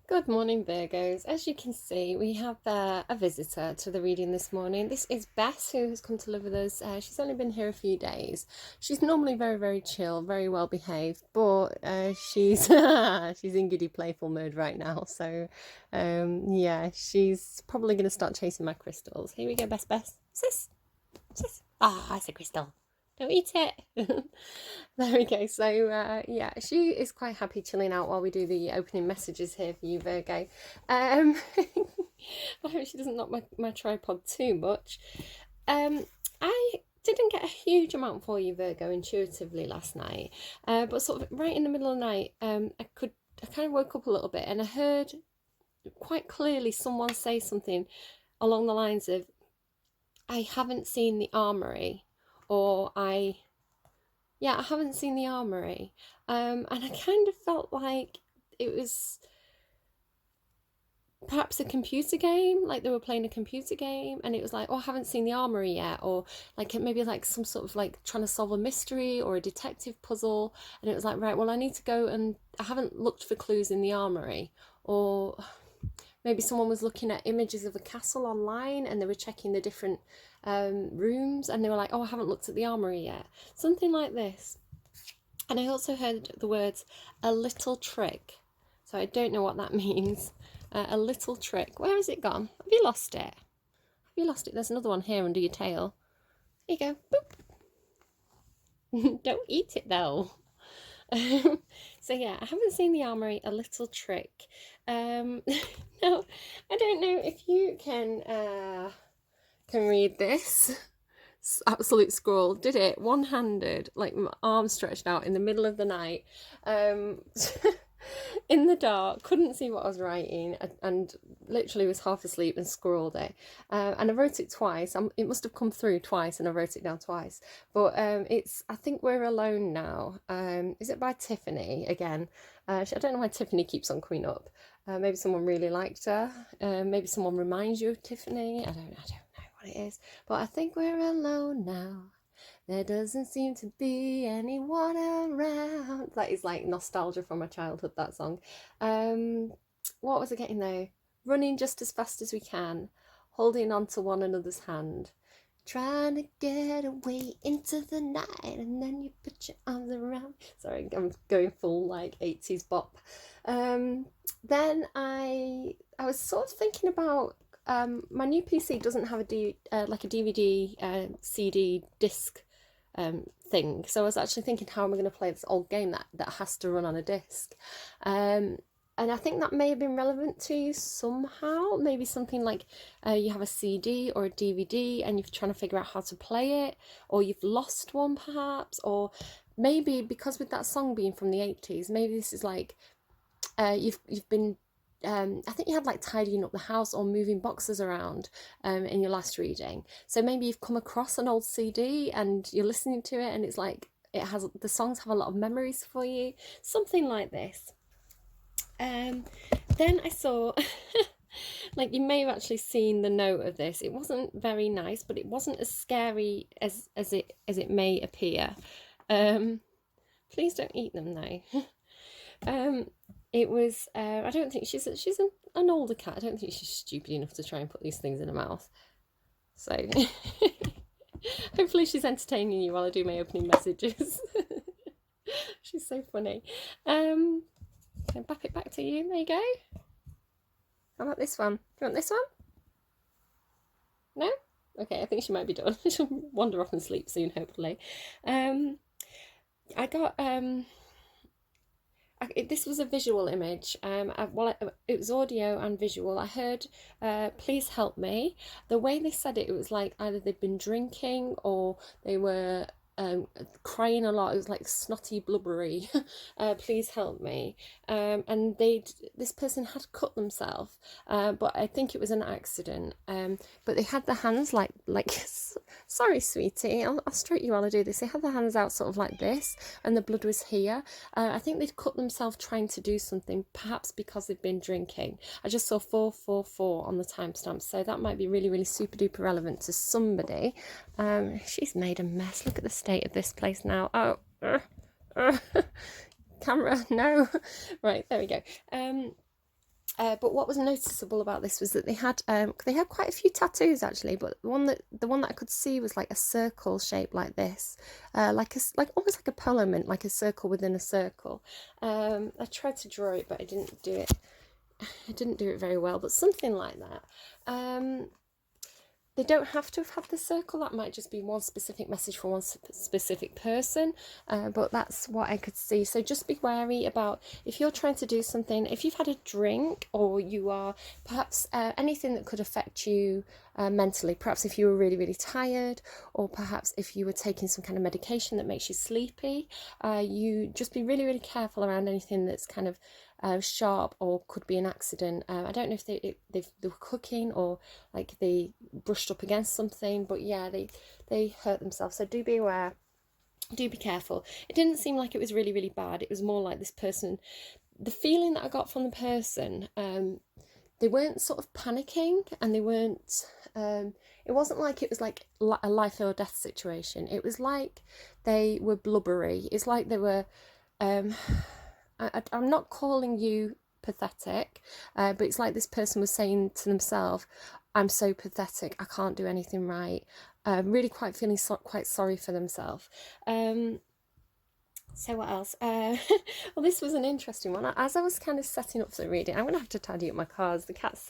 Good morning, Virgos. As you can see, we have a visitor to the reading this morning. This is Bess, who has come to live with us. She's only been here a few days. She's normally very, very chill, very well behaved, but she's she's in giddy playful mode right now. So, yeah, she's probably going to start chasing my crystals. Here we go, Bess. Sis, sis. Ah, it's a crystal. Don't eat it. There we go. So, yeah, she is quite happy chilling out while we do the opening messages here for you, Virgo. I hope she doesn't knock my tripod too much. I didn't get a huge amount for you, Virgo, intuitively last night. But sort of right in the middle of the night, I kind of woke up a little bit and I heard quite clearly someone say something along the lines of, I haven't seen the armory, or I haven't seen the armory. And I kind of felt like it was perhaps a computer game, like they were playing a computer game, and it was like, oh, I haven't seen the armory yet, or like maybe like some sort of like trying to solve a mystery or a detective puzzle, and it was like, right, well, I need to go, and I haven't looked for clues in the armory, or maybe someone was looking at images of a castle online and they were checking the different rooms, and they were like, oh, I haven't looked at the armory yet. Something like this. And I also heard the words, a little trick. So I don't know what that means. A little trick. Where has it gone? Have you lost it? Have you lost it? There's another one here under your tail. There you go. Boop. Don't eat it though. So yeah, I haven't seen the armory, a little trick. Now I don't know if you can read this. Absolute scroll. Did it one-handed, like my arm stretched out in the middle of the night, in the dark, couldn't see what I was writing, and literally was half asleep and scrawled it. And I wrote it twice. It must have come through twice, and I wrote it down twice. But it's I Think We're Alone Now. Is it by Tiffany again? I don't know why Tiffany keeps on coming up. Maybe someone really liked her. Maybe someone reminds you of Tiffany. I don't know what it is. But I think we're alone now. There doesn't seem to be anyone around. That is like nostalgia from my childhood, that song. What was I getting though? Running just as fast as we can, holding on to one another's hand, trying to get away into the night, and then you put your arms around. Sorry, I'm going full like 80s bop. Then I was sort of thinking about my new PC doesn't have like a DVD CD disc thing. So I was actually thinking, how am I going to play this old game that has to run on a disc? And I think that may have been relevant to you somehow. Maybe something like you have a CD or a DVD and you're trying to figure out how to play it, or you've lost one perhaps, or maybe because with that song being from the 80s, maybe this is like you've been I think you had like tidying up the house or moving boxes around in your last reading. So maybe you've come across an old CD and you're listening to it, and it's like the songs have a lot of memories for you. Something like this. Then I saw, like, you may have actually seen the note of this. It wasn't very nice, but it wasn't as scary as it may appear. Please don't eat them though. It was, I don't think she's an older cat. I don't think she's stupid enough to try and put these things in her mouth. So hopefully she's entertaining you while I do my opening messages. She's so funny. Can I bap it back to you? There you go. How about this one? Do you want this one? No? Okay, I think she might be done. She'll wander off and sleep soon, hopefully. I got this was a visual image. It was audio and visual. I heard, please help me. The way they said it, it was like either they'd been drinking or they were crying a lot. It was like snotty, blubbery. Please help me. And this person had cut themselves, but I think it was an accident. But they had their hands like sorry, sweetie, I'll stroke you while I do this. They had their hands out sort of like this, and the blood was here. I think they'd cut themselves trying to do something, perhaps because they'd been drinking. I just saw 444 on the timestamp, so that might be really, really super duper relevant to somebody. She's made a mess. Look at the state of this place now. Oh, camera, no. Right, there we go. But what was noticeable about this was that they had quite a few tattoos actually, but the one that I could see was like a circle shape like this, like almost like a polo mint, like a circle within a circle. I tried to draw it, but I didn't do it. I didn't do it very well, but something like that. They don't have to have had the circle. That might just be one specific message for one specific person, but that's what I could see. So just be wary about if you're trying to do something, if you've had a drink, or you are perhaps anything that could affect you mentally, perhaps if you were really, really tired, or perhaps if you were taking some kind of medication that makes you sleepy, you just be really, really careful around anything that's kind of sharp or could be an accident. I don't know if they were cooking or like they brushed up against something, but yeah, they hurt themselves. So do be aware, do be careful. It didn't seem like it was really, really bad. It was more like this person, the feeling that I got from the person, they weren't sort of panicking, and they weren't it wasn't like it was like a life or death situation. It was like they were blubbery. It's like they were I'm not calling you pathetic, but it's like this person was saying to themselves, I'm so pathetic, I can't do anything right. Really quite feeling quite sorry for themselves. So what else? Well, this was an interesting one. As I was kind of setting up for the reading, I'm going to have to tidy up my cards. The cat's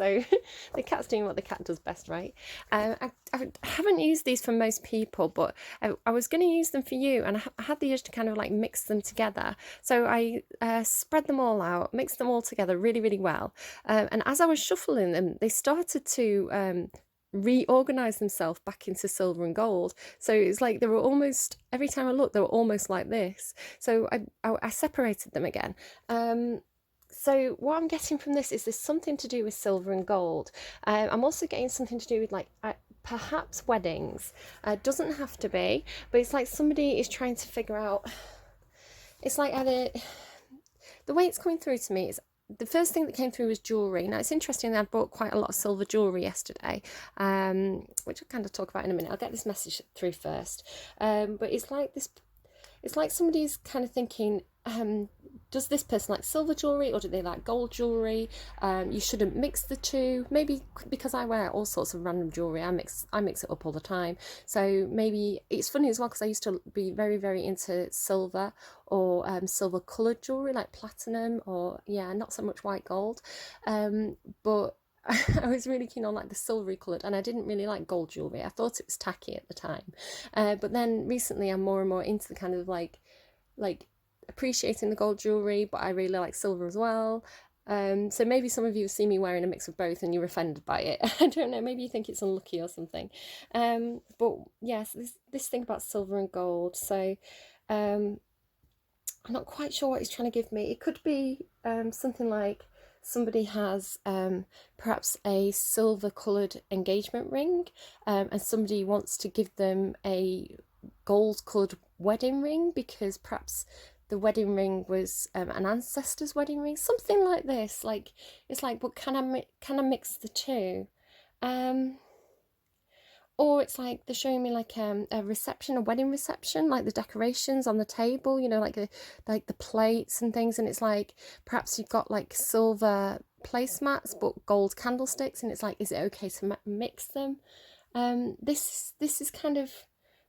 doing what the cat does best, right? I haven't used these for most people, but I was going to use them for you, and I had the urge to kind of like mix them together. So I spread them all out, mixed them all together really, really well. And as I was shuffling them, they started to reorganize themselves back into silver and gold. So it's like they were almost, every time I looked, they were almost like this. So I separated them again. So what I'm getting from this is there's something to do with silver and gold. I'm also getting something to do with like perhaps weddings. Doesn't have to be, but it's like somebody is trying to figure out, it's like either, the way it's coming through to me is, the first thing that came through was jewellery. Now, it's interesting that I bought quite a lot of silver jewellery yesterday, which I'll kind of talk about in a minute. I'll get this message through first. But it's like this, it's like somebody's kind of thinking, does this person like silver jewellery or do they like gold jewellery? You shouldn't mix the two. Maybe because I wear all sorts of random jewellery, I mix it up all the time. So maybe it's funny as well, because I used to be very, very into silver or silver coloured jewellery like platinum, or yeah, not so much white gold. But I was really keen on like the silvery coloured, and I didn't really like gold jewellery. I thought it was tacky at the time. But then recently I'm more and more into the kind of like appreciating the gold jewellery, but I really like silver as well. So maybe some of you see me wearing a mix of both and you're offended by it. I don't know, maybe you think it's unlucky or something. But yes, this thing about silver and gold. So I'm not quite sure what he's trying to give me. It could be something like somebody has perhaps a silver coloured engagement ring, and somebody wants to give them a gold coloured wedding ring because perhaps the wedding ring was an ancestor's wedding ring, something like this. Like, it's like, but can I mix the two? Or it's like they're showing me like a reception, a wedding reception, like the decorations on the table, you know, like the plates and things. And it's like perhaps you've got like silver placemats but gold candlesticks, and it's like, is it okay to mix them? This is kind of,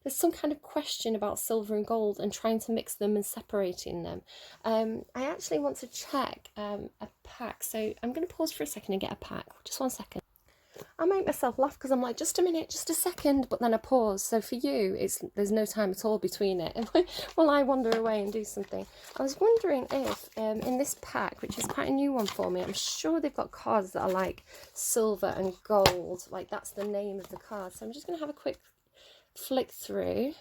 there's some kind of question about silver and gold and trying to mix them and separating them. I actually want to check a pack, so I'm going to pause for a second and get a pack. Just 1 second. I make myself laugh because I'm like, just a minute, just a second, but then I pause. So for you, there's no time at all between it. While I wander away and do something. I was wondering if in this pack, which is quite a new one for me, I'm sure they've got cards that are like silver and gold. Like that's the name of the card. So I'm just going to have a quick flick through.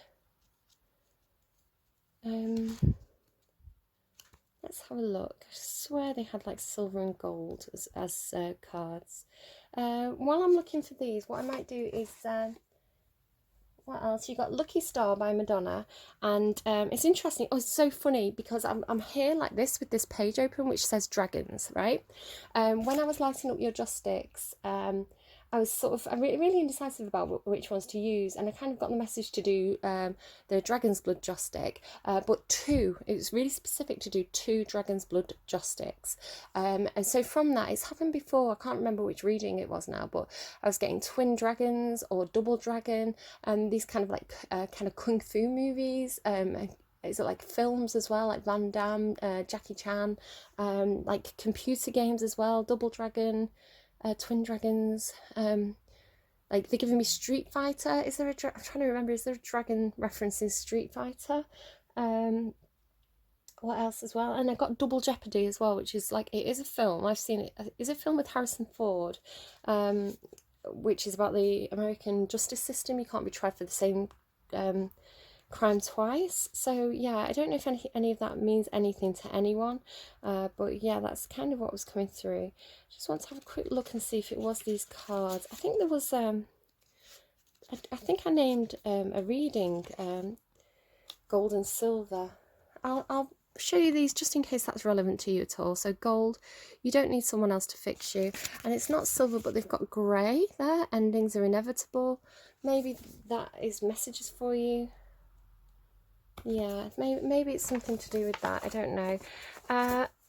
Let's have a look. I swear they had like silver and gold as cards. While I'm looking for these, what I might do is what else? You got Lucky Star by Madonna, and it's interesting. Oh, it's so funny because I'm here like this with this page open which says dragons, right? When I was lighting up your joss sticks, I was sort of really indecisive about which ones to use, and I kind of got the message to do the Dragon's Blood Joss stick, but two. It was really specific to do 2 Dragon's Blood Joss sticks, and so from that, it's happened before. I can't remember which reading it was now, but I was getting twin dragons or double dragon, and these kind of like kind of kung fu movies. Is it like films as well, like Van Damme, Jackie Chan, like computer games as well, Double Dragon, Twin Dragons, like they're giving me Street Fighter. Is there I'm trying to remember, is there a dragon reference in Street Fighter? What else as well? And I got Double Jeopardy as well, which is like, it is a film, I've seen it. Is a film with Harrison Ford, which is about the American justice system. You can't be tried for the same crime twice. So yeah, I don't know if any of that means anything to anyone, but yeah, that's kind of what was coming through. Just want to have a quick look and see if it was these cards. I think there was I think I named a reading gold and silver. I'll show you these just in case that's relevant to you at all. So gold, you don't need someone else to fix you, and it's not silver, but they've got grey there. Endings are inevitable. Maybe that is messages for you. Yeah, maybe it's something to do with that. I don't know.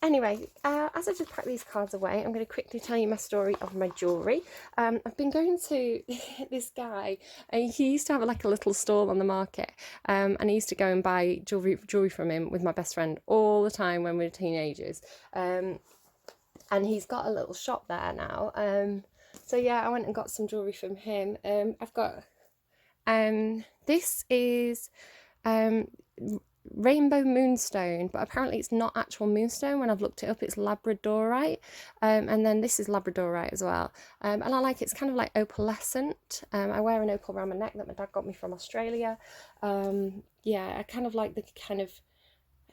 Anyway, as I just pack these cards away, I'm going to quickly tell you my story of my jewellery. I've been going to this guy, and he used to have like a little stall on the market, and I used to go and buy jewellery from him with my best friend all the time when we were teenagers. And he's got a little shop there now. So yeah, I went and got some jewellery from him. I've got this is rainbow moonstone, but apparently it's not actual moonstone. When I've looked it up, it's labradorite, and then this is labradorite as well, and I like it. It's kind of like opalescent. I wear an opal around my neck that my dad got me from Australia. Yeah, I kind of like the kind of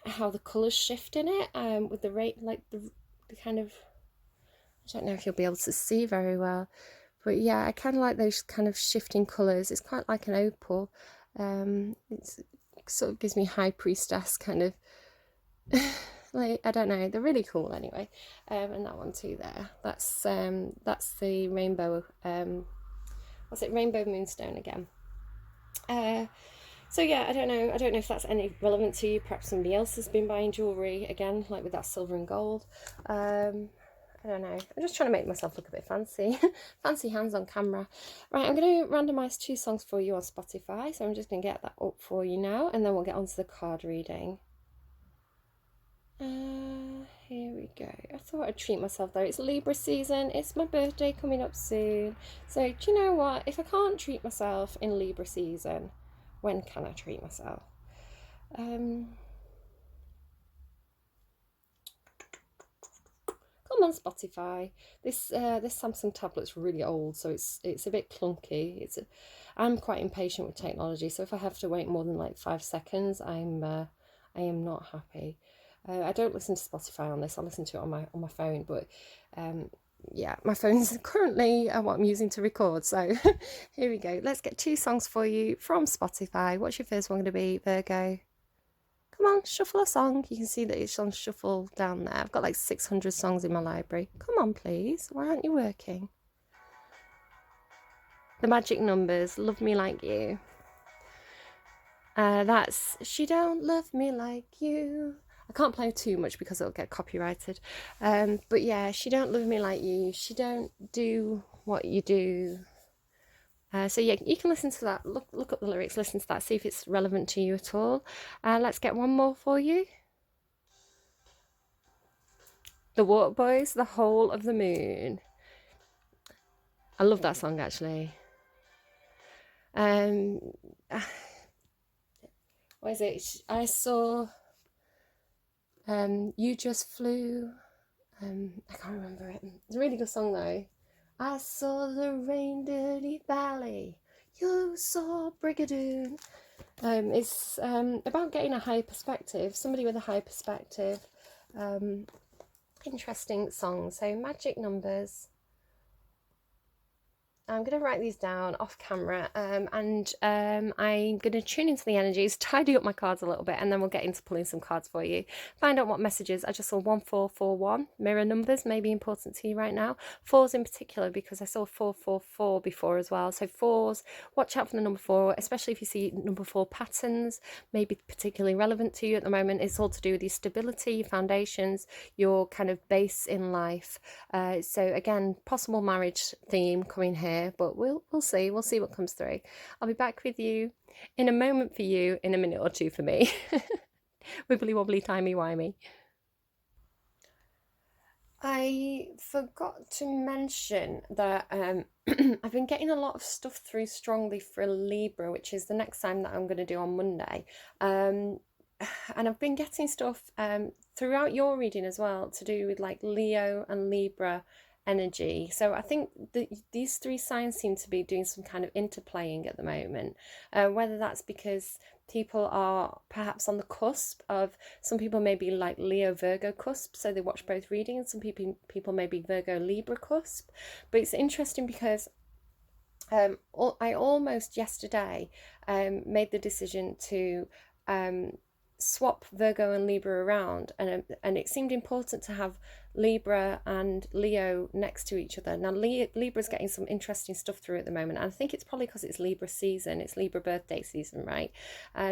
how the colours shift in it, with the rate, like the kind of, I don't know if you'll be able to see very well, but yeah, I kind of like those kind of shifting colours. It's quite like an opal. It's sort of gives me high priestess kind of like, I don't know, they're really cool anyway. And that one too there, that's the rainbow, what's it, rainbow moonstone again. So yeah, I don't know if that's any relevant to you. Perhaps somebody else has been buying jewellery again, like with that silver and gold. I don't know. I'm just trying to make myself look a bit fancy. Fancy hands on camera. Right, I'm going to randomise 2 songs for you on Spotify. So I'm just going to get that up for you now, and then we'll get on to the card reading. Here we go. I thought I'd treat myself though. It's Libra season. It's my birthday coming up soon. So do you know what? If I can't treat myself in Libra season, when can I treat myself? Come on Spotify. This Samsung tablet's really old, so it's a bit clunky. I'm quite impatient with technology, so if I have to wait more than like 5 seconds, I am not happy. I don't listen to Spotify on this. I listen to it on my phone, but yeah, my phone's currently what I'm using to record. So here we go. Let's get 2 songs for you from Spotify. What's your first one going to be, Virgo? Come on, shuffle a song. You can see that it's on shuffle down there. I've got like 600 songs in my library. Come on, please. Why aren't you working? The Magic Numbers, Love Me Like You. That's She Don't Love Me Like You. I can't play too much because it'll get copyrighted. But yeah, She Don't Love Me Like You. She don't do what you do. So yeah, you can listen to that, look up the lyrics, listen to that, see if it's relevant to you at all. Let's get one more for you. The Waterboys, The Whole of the Moon. I love that song actually. What is it? I saw You Just Flew. I can't remember it. It's a really good song though. I saw the rain dirty valley. You saw Brigadoon. It's about getting a high perspective. Somebody with a high perspective. Interesting song. So Magic Numbers. I'm going to write these down off camera, and I'm going to tune into the energies, tidy up my cards a little bit, and then we'll get into pulling some cards for you. Find out what messages. I just saw 1441. Mirror numbers may be important to you right now. Fours in particular, because I saw 444 before as well. So fours, watch out for the number 4, especially if you see number 4 patterns, may be particularly relevant to you at the moment. It's all to do with your stability, your foundations, your kind of base in life. So again, possible marriage theme coming here. But we'll see what comes through. I'll be back with you in a moment for you, in a minute or two for me. Wibbly wobbly timey wimey. I forgot to mention that I've been getting a lot of stuff through strongly for Libra, which is the next time that I'm going to do on Monday. And I've been getting stuff throughout your reading as well to do with like Leo and Libra energy. So I think these 3 signs seem to be doing some kind of interplaying at the moment, whether that's because people are perhaps on the cusp of, some people may be like Leo Virgo cusp, so they watch both readings. Some people may be Virgo Libra cusp. But it's interesting because I almost yesterday made the decision to swap Virgo and Libra around, and it seemed important to have Libra and Leo next to each other. Now Libra's getting some interesting stuff through at the moment, and I think it's probably because it's Libra season, it's Libra birthday season, right?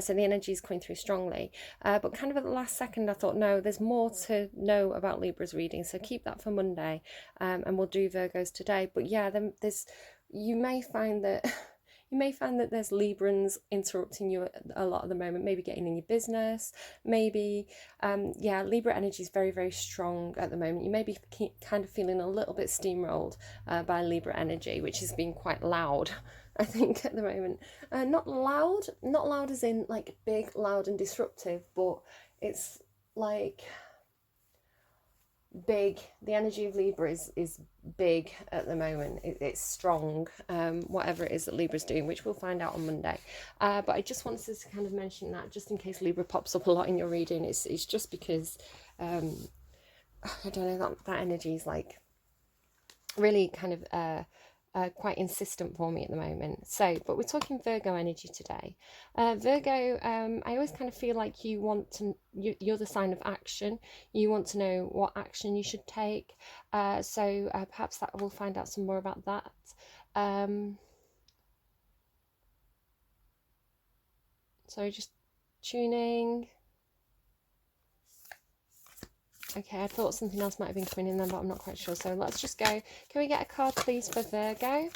So the energy is coming through strongly, but kind of at the last second I thought, no, there's more to know about Libra's reading, so keep that for Monday, and we'll do Virgo's today. But yeah, then you may find that there's Librans interrupting you a lot at the moment, maybe getting in your business, maybe, Libra energy is very, very strong at the moment. You may be kind of feeling a little bit steamrolled by Libra energy, which has been quite loud, I think, at the moment. Not loud as in like big, loud and disruptive, but it's like big. The energy of Libra is big at the moment. It's strong, whatever it is that Libra's doing, which we'll find out on Monday. But I just wanted to kind of mention that, just in case Libra pops up a lot in your reading. It's just because I don't know, that energy is like really kind of quite insistent for me at the moment. So, but we're talking Virgo energy today. Virgo, I always kind of feel like you're the sign of action. You want to know what action you should take. So perhaps that we'll find out some more about that. So just tuning. Okay, I thought something else might have been coming in then, but I'm not quite sure. So let's just go. Can we get a card, please, for Virgo?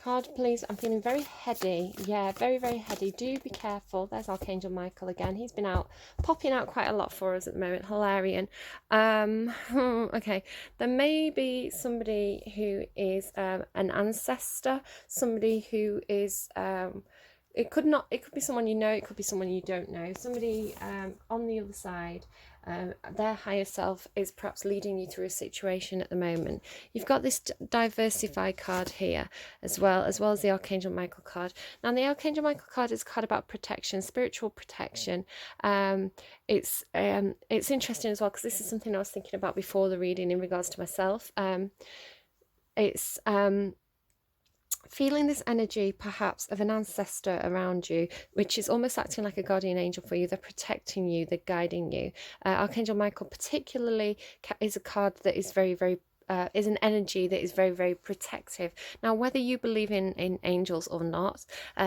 Card, please. I'm feeling very heady. Yeah, very, very heady. Do be careful. There's Archangel Michael again. He's been popping out quite a lot for us at the moment. Hilarion. Okay. There may be somebody who is an ancestor, somebody who is... it could be someone you know, it could be someone you don't know. Somebody on the other side, their higher self is perhaps leading you through a situation at the moment. You've got this diversify card here as well as the Archangel Michael card. Now the Archangel Michael card is a card about protection, spiritual protection. It's interesting as well, because this is something I was thinking about before the reading in regards to myself. It's feeling this energy perhaps of an ancestor around you, which is almost acting like a guardian angel for you. They're protecting you, they're guiding you. Archangel Michael particularly is a card that is very, very is an energy that is very, very protective. Now, whether you believe in angels or not,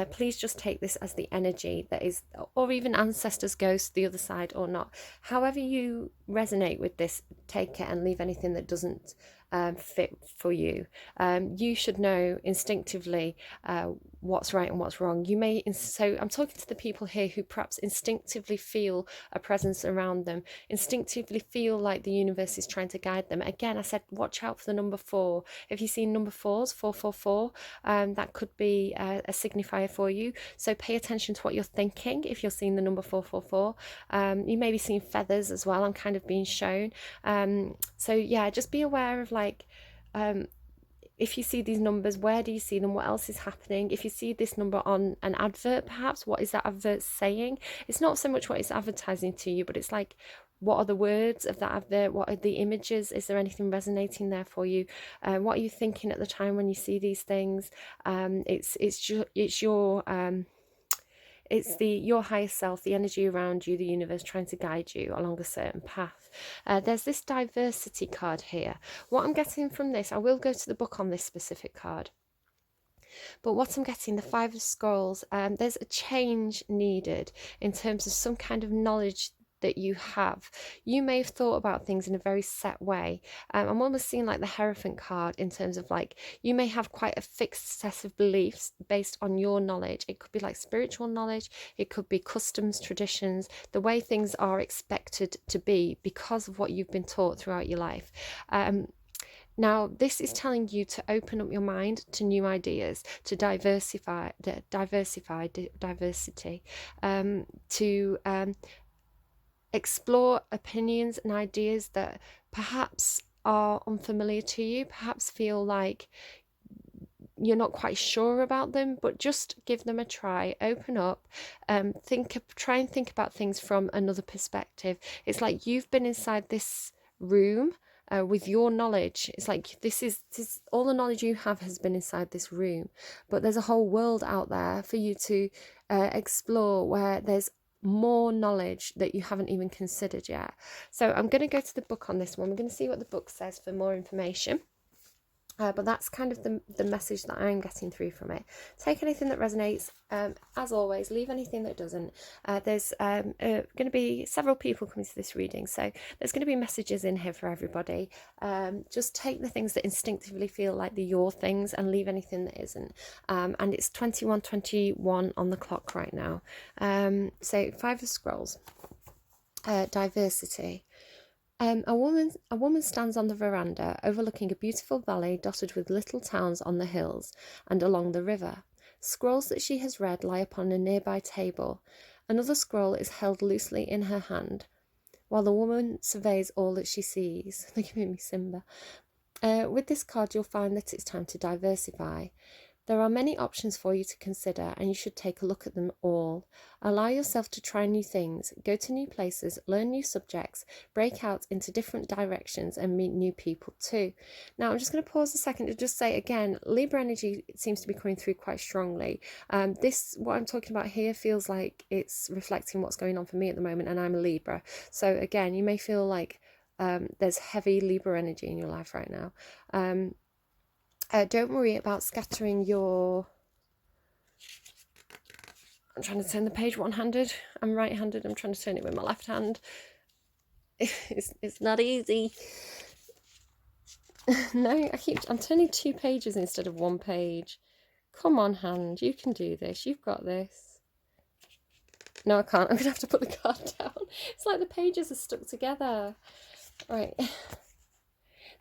please just take this as the energy that is, or even ancestors, ghosts, the other side or not. However you resonate with this, take it and leave anything that doesn't fit for you. You should know instinctively what's right and what's wrong. So I'm talking to the people here who perhaps instinctively feel a presence around them, instinctively feel like the universe is trying to guide them. Again, I said watch out for the number 4. If you see number 4s, 444, that could be a signifier for you. So pay attention to what you're thinking if you're seeing the number 444. You may be seeing feathers as well. I'm kind of being shown. So yeah, just be aware of like, if you see these numbers, where do you see them? What else is happening? If you see this number on an advert, perhaps, what is that advert saying? It's not so much what it's advertising to you, but it's like, what are the words of that advert? What are the images? Is there anything resonating there for you? What are you thinking at the time when you see these things? It's your higher self, the energy around you, the universe trying to guide you along a certain path. There's this diversity card here. What I'm getting from this, I will go to the book on this specific card. But what I'm getting, the Five of Scrolls, there's a change needed in terms of some kind of knowledge that you have. You may have thought about things in a very set way. I'm almost seeing like the Hierophant card in terms of like, you may have quite a fixed set of beliefs based on your knowledge. It could be like spiritual knowledge, it could be customs, traditions, the way things are expected to be because of what you've been taught throughout your life. Now, this is telling you to open up your mind to new ideas, to diversity, to explore opinions and ideas that perhaps are unfamiliar to you, perhaps feel like you're not quite sure about them, but just give them a try. Open up, try and think about things from another perspective. It's like you've been inside this room with your knowledge. It's like this is all the knowledge you have has been inside this room, but there's a whole world out there for you to explore, where there's more knowledge that you haven't even considered yet. So I'm going to go to the book on this one. We're going to see what the book says for more information. But that's kind of the message that I'm getting through from it. Take anything that resonates. As always, leave anything that doesn't. There's going to be several people coming to this reading, so there's going to be messages in here for everybody. Just take the things that instinctively feel like they're your things and leave anything that isn't. And it's 21:21 on the clock right now. So Five of Scrolls. Diversity. A woman stands on the veranda overlooking a beautiful valley dotted with little towns on the hills and along the river. Scrolls that she has read lie upon a nearby table. Another scroll is held loosely in her hand, while the woman surveys all that she sees. They're giving me Simba. With this card, you'll find that it's time to diversify. There are many options for you to consider, and you should take a look at them all. Allow yourself to try new things, go to new places, learn new subjects, break out into different directions, and meet new people too. Now, I'm just going to pause a second to just say again, Libra energy seems to be coming through quite strongly. What I'm talking about here feels like it's reflecting what's going on for me at the moment, and I'm a Libra. So again, you may feel like there's heavy Libra energy in your life right now. Don't worry about scattering your... I'm trying to turn the page one-handed. I'm right-handed. I'm trying to turn it with my left hand. It's not easy. No, I'm turning 2 pages instead of 1 page. Come on, hand. You can do this. You've got this. No, I can't. I'm going to have to put the card down. It's like the pages are stuck together. Right.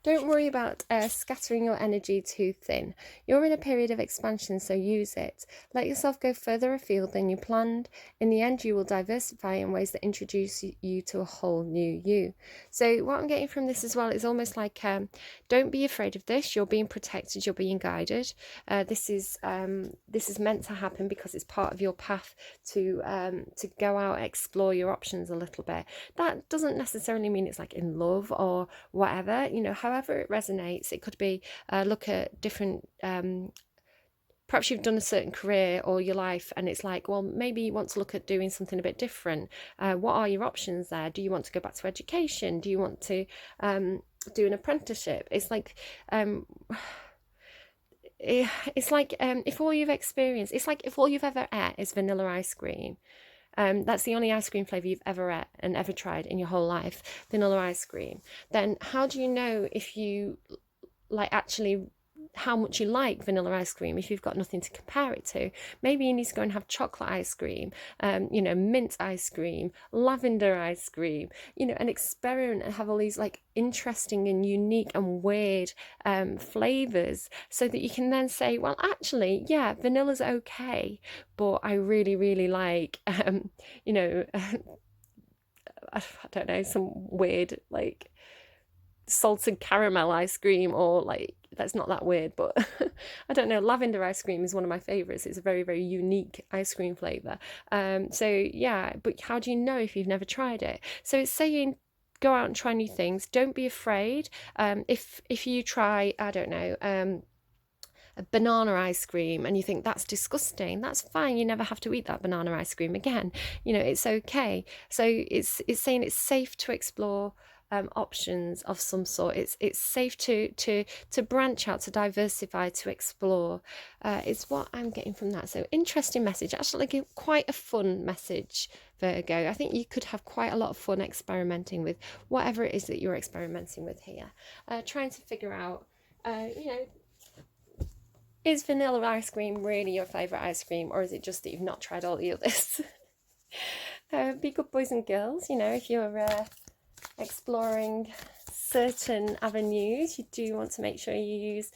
Don't worry about scattering your energy too thin. You're in a period of expansion, so use it. Let yourself go further afield than you planned. In the end, you will diversify in ways that introduce you to a whole new you. So what I'm getting from this as well is almost like, don't be afraid of this. You're being protected. You're being guided. This is meant to happen because it's part of your path to go out, explore your options a little bit. That doesn't necessarily mean it's like in love or whatever, however it resonates. It could be look at different perhaps you've done a certain career or your life and it's like, well, maybe you want to look at doing something a bit different. What are your options there? Do you want to go back to education? Do you want to do an apprenticeship? It's like if all you've experienced, it's like if all you've ever ate is vanilla ice cream. That's the only ice cream flavour you've ever ate and ever tried in your whole life, vanilla ice cream. Then how do you know if you actually how much you like vanilla ice cream if you've got nothing to compare it to? Maybe you need to go and have chocolate ice cream, mint ice cream, lavender ice cream, and experiment and have all these interesting and unique and weird flavors, so that you can then say, well, actually, yeah, vanilla's okay, but I really, really like, I don't know, some weird salted caramel ice cream, or that's not that weird, but I don't know, lavender ice cream is one of my favorites. It's a very, very unique ice cream flavor. So yeah, but how do you know if you've never tried it? So it's saying, go out and try new things. Don't be afraid. If you try, I don't know, a banana ice cream and you think that's disgusting, that's fine. You never have to eat that banana ice cream again. You know, it's okay. So it's saying it's safe to explore options of some sort. It's safe to branch out, to diversify, to explore. It's what I'm getting from that. So interesting message. Actually, quite a fun message, Virgo. I think you could have quite a lot of fun experimenting with whatever it is that you're experimenting with here. Trying to figure out, you know, is vanilla ice cream really your favourite ice cream, or is it just that you've not tried all the others? Be good boys and girls, you know, if you're exploring certain avenues, you do want to make sure you use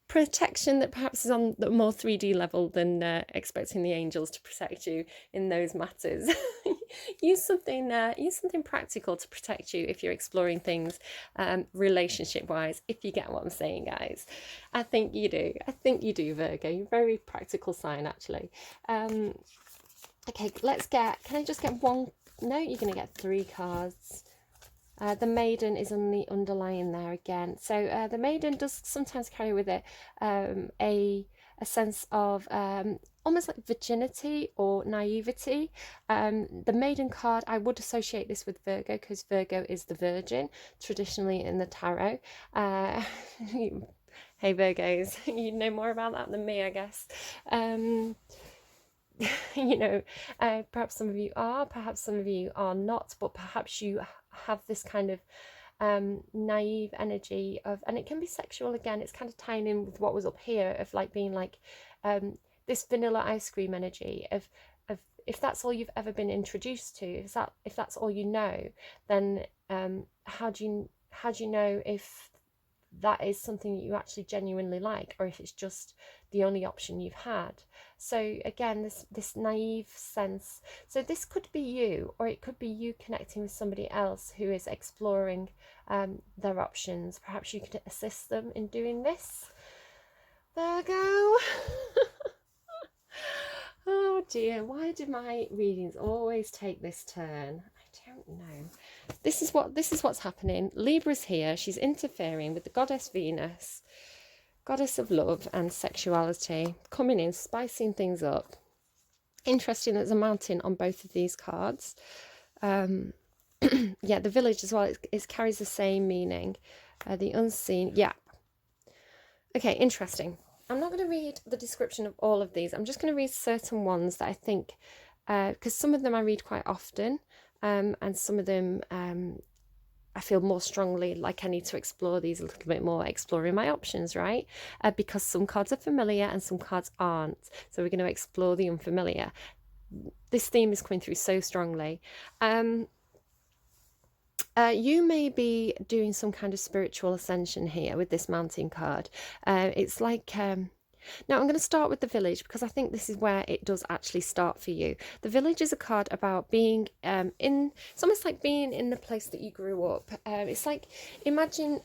protection that perhaps is on the more 3D level than expecting the angels to protect you in those matters. use something practical to protect you if you're exploring things relationship wise, if you get what I'm saying, guys. I think you do, Virgo. You're a very practical sign, actually. Okay, can I just get one? No, you're going to get 3 cards. The maiden is on the underlying there again. So the maiden does sometimes carry with it a sense of almost like virginity or naivety. The maiden card, I would associate this with Virgo, because Virgo is the virgin traditionally in the tarot. Hey Virgos, you know more about that than me, I guess. You know, perhaps some of you are, perhaps some of you are not, but perhaps you have this kind of naive energy of, and it can be sexual again. It's kind of tying in with what was up here of like being like this vanilla ice cream energy of if that's all you've ever been introduced to, if that's all you know, then how do you know if that is something that you actually genuinely like, or if it's just the only option you've had. So again, this naive sense. So this could be you, or it could be you connecting with somebody else who is exploring their options. Perhaps you could assist them in doing this, Virgo. Oh dear, why do my readings always take this turn? I don't know. This is what's happening. Libra's here. She's interfering with the goddess Venus, goddess of love and sexuality, coming in, spicing things up. Interesting, there's a mountain on both of these cards. Yeah, the village as well. It carries the same meaning. The unseen. Yeah. Okay, interesting. I'm not going to read the description of all of these. I'm just going to read certain ones that I think, because some of them I read quite often, and some of them I feel more strongly like I need to explore these a little bit more, exploring my options, right? Because some cards are familiar and some cards aren't. So we're going to explore the unfamiliar. This theme is coming through so strongly. You may be doing some kind of spiritual ascension here with this mountain card. It's like... Now I'm going to start with the village, because I think this is where it does actually start for you. The village is a card about being it's almost like being in the place that you grew up. It's like, imagine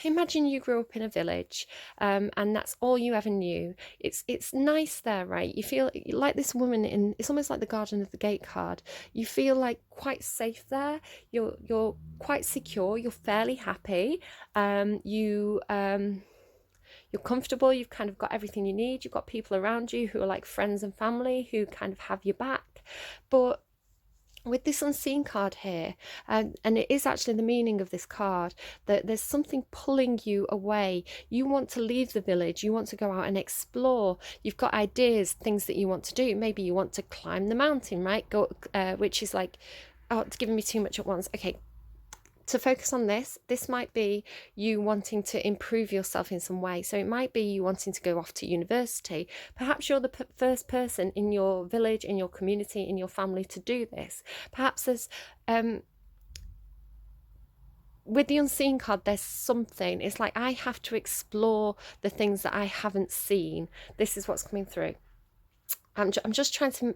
you grew up in a village, and that's all you ever knew. It's nice there, right? You feel like this woman it's almost like the Garden of the Gate card. You feel like quite safe there. You're quite secure. You're fairly happy. You're comfortable, you've kind of got everything you need, you've got people around you who are like friends and family who kind of have your back. But with this unseen card here, and it is actually the meaning of this card, that there's something pulling you away. You want to leave the village, you want to go out and explore. You've got ideas, things that you want to do. Maybe you want to climb the mountain, right? Which is like, oh, it's giving me too much at once. Okay, to focus on this might be you wanting to improve yourself in some way. So it might be you wanting to go off to university. Perhaps you're the first person in your village, in your community, in your family to do this. Perhaps there's with the unseen card, there's something. It's like, I have to explore the things that I haven't seen. This is what's coming through. I'm just trying to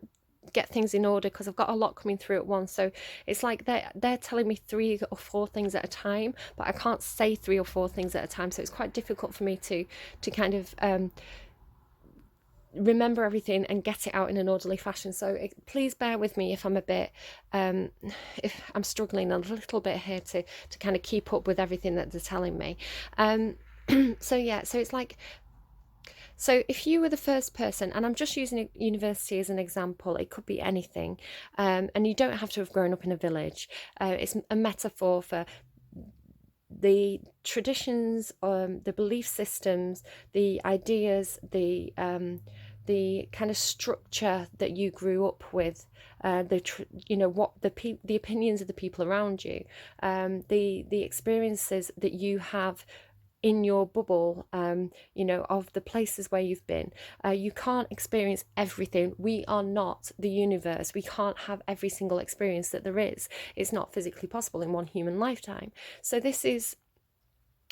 get things in order, because I've got a lot coming through at once. So it's like they're telling me 3 or 4 things at a time, but I can't say 3 or 4 things at a time. So it's quite difficult for me to kind of remember everything and get it out in an orderly fashion. So please bear with me if I'm a bit, if I'm struggling a little bit here to kind of keep up with everything that they're telling me. So yeah, so it's like, so if you were the first person, and I'm just using a university as an example, it could be anything, and you don't have to have grown up in a village. It's a metaphor for the traditions, the belief systems, the ideas, the kind of structure that you grew up with, what the opinions of the people around you, the experiences that you have in your bubble, of the places where you've been. You can't experience everything. We are not the universe. We can't have every single experience that there is. It's not physically possible in one human lifetime. So this is,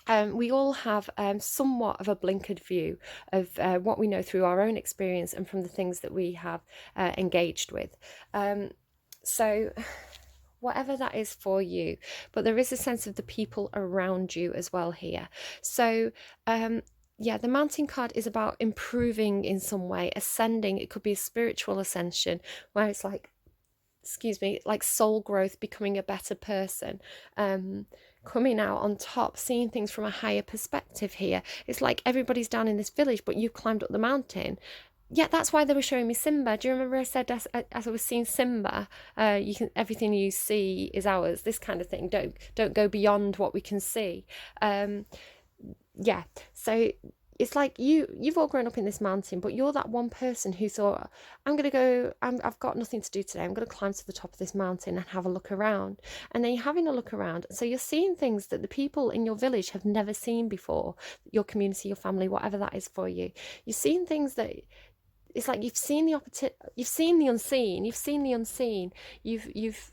we all have somewhat of a blinkered view of what we know through our own experience and from the things that we have engaged with. So whatever that is for you, but there is a sense of the people around you as well here. So yeah, the mountain card is about improving in some way, ascending. It could be a spiritual ascension where it's like, excuse me, like soul growth, becoming a better person, coming out on top, seeing things from a higher perspective here. It's like everybody's down in this village, but you climbed up the mountain. Yeah, that's why they were showing me Simba. Do you remember I said as I was seeing Simba, you can, everything you see is ours, this kind of thing. Don't go beyond what we can see. Yeah, so it's like you've all grown up in this mountain, but you're that one person who thought, I've got nothing to do today, I'm going to climb to the top of this mountain and have a look around. And then you're having a look around, so you're seeing things that the people in your village have never seen before, your community, your family, whatever that is for you. You're seeing things that, it's like you've seen the unseen, you've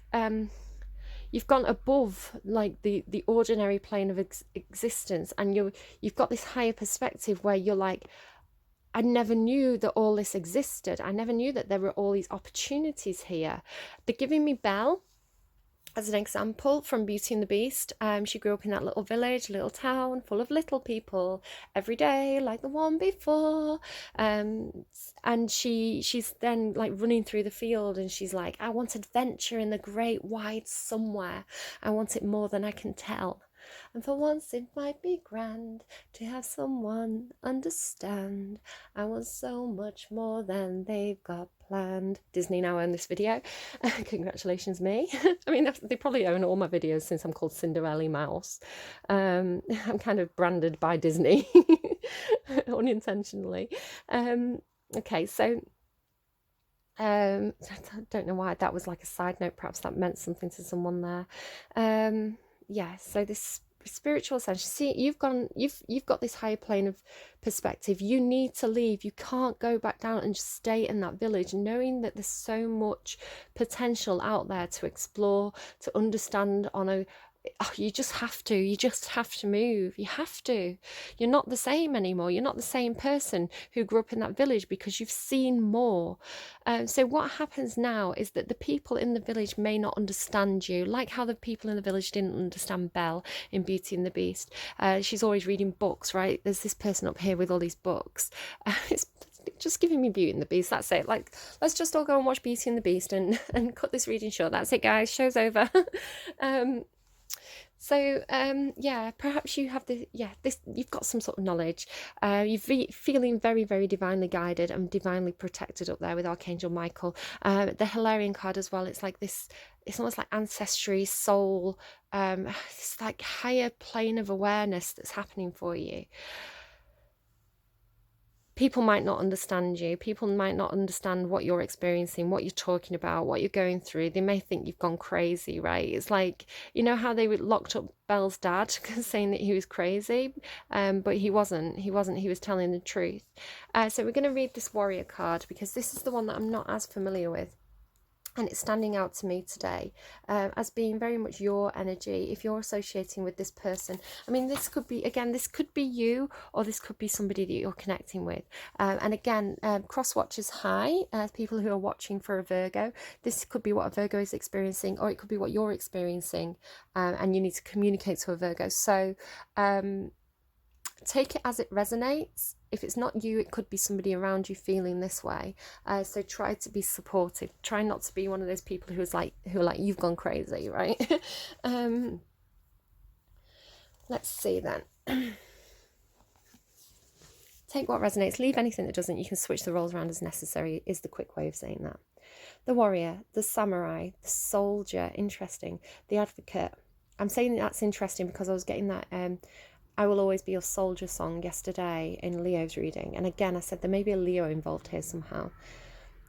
gone above like the ordinary plane of existence, and you've got this higher perspective where you're like, I never knew that all this existed. I never knew that there were all these opportunities here. They're giving me Belle as an example from Beauty and the Beast. She grew up in that little village, little town full of little people, every day like the one before. And she's then like running through the field, and she's like, I want adventure in the great wide somewhere. I want it more than I can tell. And for once it might be grand to have someone understand. I want so much more than they've got planned. Disney now own this video. Congratulations me. I mean, they probably own all my videos since I'm called Cinderella Mouse. I'm kind of branded by Disney unintentionally. Okay, so I don't know why that was like a side note. Perhaps that meant something to someone there. Yeah, so this spiritual sense, see, you've got this higher plane of perspective. You need to leave. You can't go back down and just stay in that village, knowing that there's so much potential out there to explore, to understand on a, you just have to move. You have to. You're not the same anymore. You're not the same person who grew up in that village because you've seen more. So what happens now is that the people in the village may not understand you, like how the people in the village didn't understand Belle in Beauty and the Beast. She's always reading books, right? There's this person up here with all these books. It's just giving me Beauty and the Beast. That's it. Like, let's just all go and watch Beauty and the Beast and cut this reading short. That's it, guys. Show's over. So yeah, perhaps you have you've got some sort of knowledge. You're feeling very, very divinely guided and divinely protected up there with Archangel Michael. The Hilarion card as well. It's like this. It's almost like ancestry, soul. It's like higher plane of awareness that's happening for you. People might not understand you. People might not understand what you're experiencing, what you're talking about, what you're going through. They may think you've gone crazy, right? It's like, you know how they locked up Belle's dad saying that he was crazy, but he wasn't. He was telling the truth. So we're going to read this warrior card because this is the one that I'm not as familiar with. And it's standing out to me today as being very much your energy. If you're associating with this person, I mean, this could be, again, this could be you, or this could be somebody that you're connecting with. And again, cross watchers high, people who are watching for a Virgo. This could be what a Virgo is experiencing, or it could be what you're experiencing, and you need to communicate to a Virgo. So take it as it resonates. if it's not you, it could be somebody around you feeling this way. So try to be supportive. Try not to be one of those people who are like, you've gone crazy, right? Let's see then. Take what resonates, leave anything that doesn't. You can switch the roles around as necessary, is the quick way of saying that. The warrior, the samurai, the soldier, interesting. The advocate. I'm saying that's interesting because I was getting that I Will Always Be Your Soldier song yesterday in Leo's reading. And again, I said there may be a Leo involved here somehow.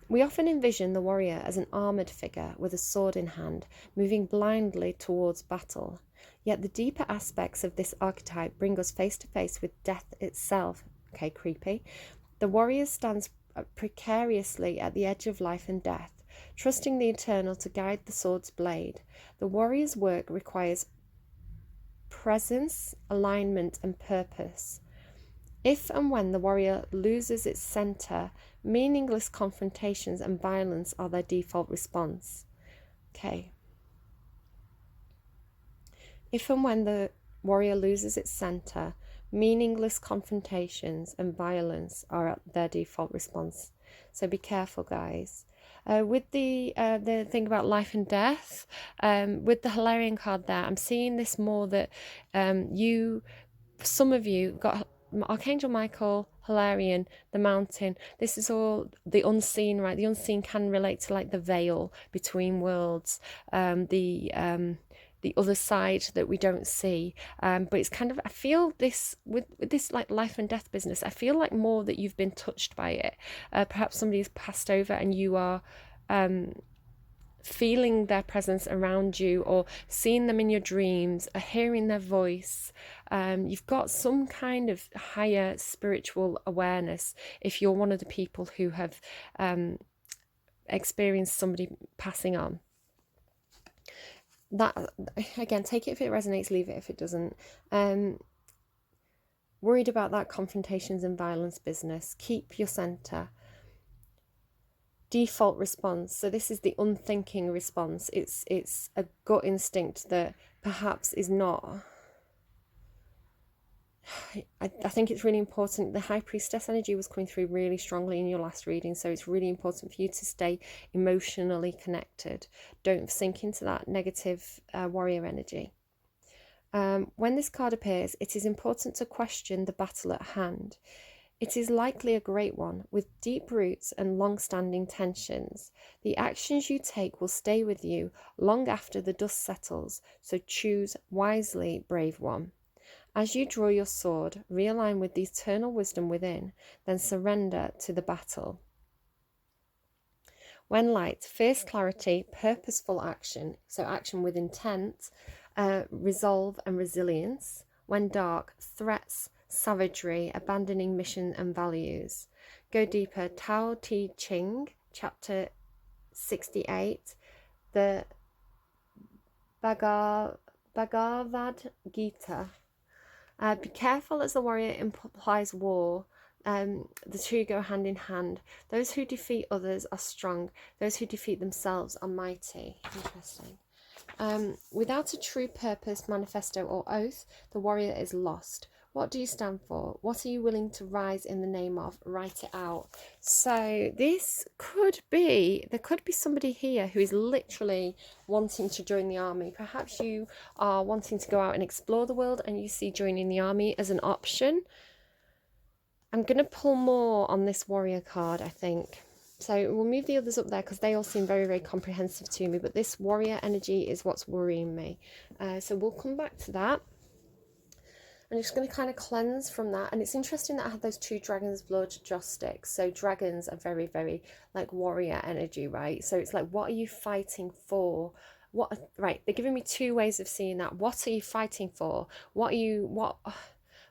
We often envision the warrior as an armoured figure with a sword in hand, moving blindly towards battle. Yet the deeper aspects of this archetype bring us face to face with death itself. Okay, creepy. The warrior stands precariously at the edge of life and death, trusting the eternal to guide the sword's blade. The warrior's work requires presence, alignment, and purpose. If and when the warrior loses its centre, meaningless confrontations and violence are their default response. Okay. If and when the warrior loses its centre, meaningless confrontations and violence are their default response. So be careful, guys. With the thing about life and death, with the Hilarion card there, I'm seeing this more that some of you got Archangel Michael, Hilarion, the mountain. This is all the unseen, right? The unseen can relate to like the veil between worlds, the other side that we don't see, but it's kind of, I feel this with this like life and death business, I feel like more that you've been touched by it. Perhaps somebody's passed over and you are feeling their presence around you, or seeing them in your dreams, or hearing their voice. You've got some kind of higher spiritual awareness if you're one of the people who have experienced somebody passing on. That, again, take it if it resonates, leave it if it doesn't. Worried about that confrontations and violence business. Keep your centre. Default response. So this is the unthinking response. It's a gut instinct that perhaps is not. I think it's really important. The High Priestess energy was coming through really strongly in your last reading, so it's really important for you to stay emotionally connected. Don't sink into that negative warrior energy. When this card appears, it is important to question the battle at hand. It is likely a great one, with deep roots and long-standing tensions. The actions you take will stay with you long after the dust settles, so choose wisely, brave one. As you draw your sword, realign with the eternal wisdom within, then surrender to the battle. When light, fierce clarity, purposeful action, so action with intent, resolve and resilience. When dark, threats, savagery, abandoning mission and values. Go deeper. Tao Te Ching, chapter 68, the Bhagavad Gita. Be careful, as the warrior implies war. The two go hand in hand. Those who defeat others are strong. Those who defeat themselves are mighty. Interesting. Without a true purpose, manifesto, or oath, the warrior is lost. What do you stand for? What are you willing to rise in the name of? Write it out. So this could be, there could be somebody here who is literally wanting to join the army. Perhaps you are wanting to go out and explore the world and you see joining the army as an option. I'm going to pull more on this warrior card, I think. So we'll move the others up there because they all seem very, very comprehensive to me. But this warrior energy is what's worrying me. So we'll come back to that. I'm just going to kind of cleanse from that. And it's interesting that I had those two dragon's blood joss sticks. So dragons are very, very like warrior energy, right? So it's like, what are you fighting for? Right, they're giving me two ways of seeing that. What are you fighting for?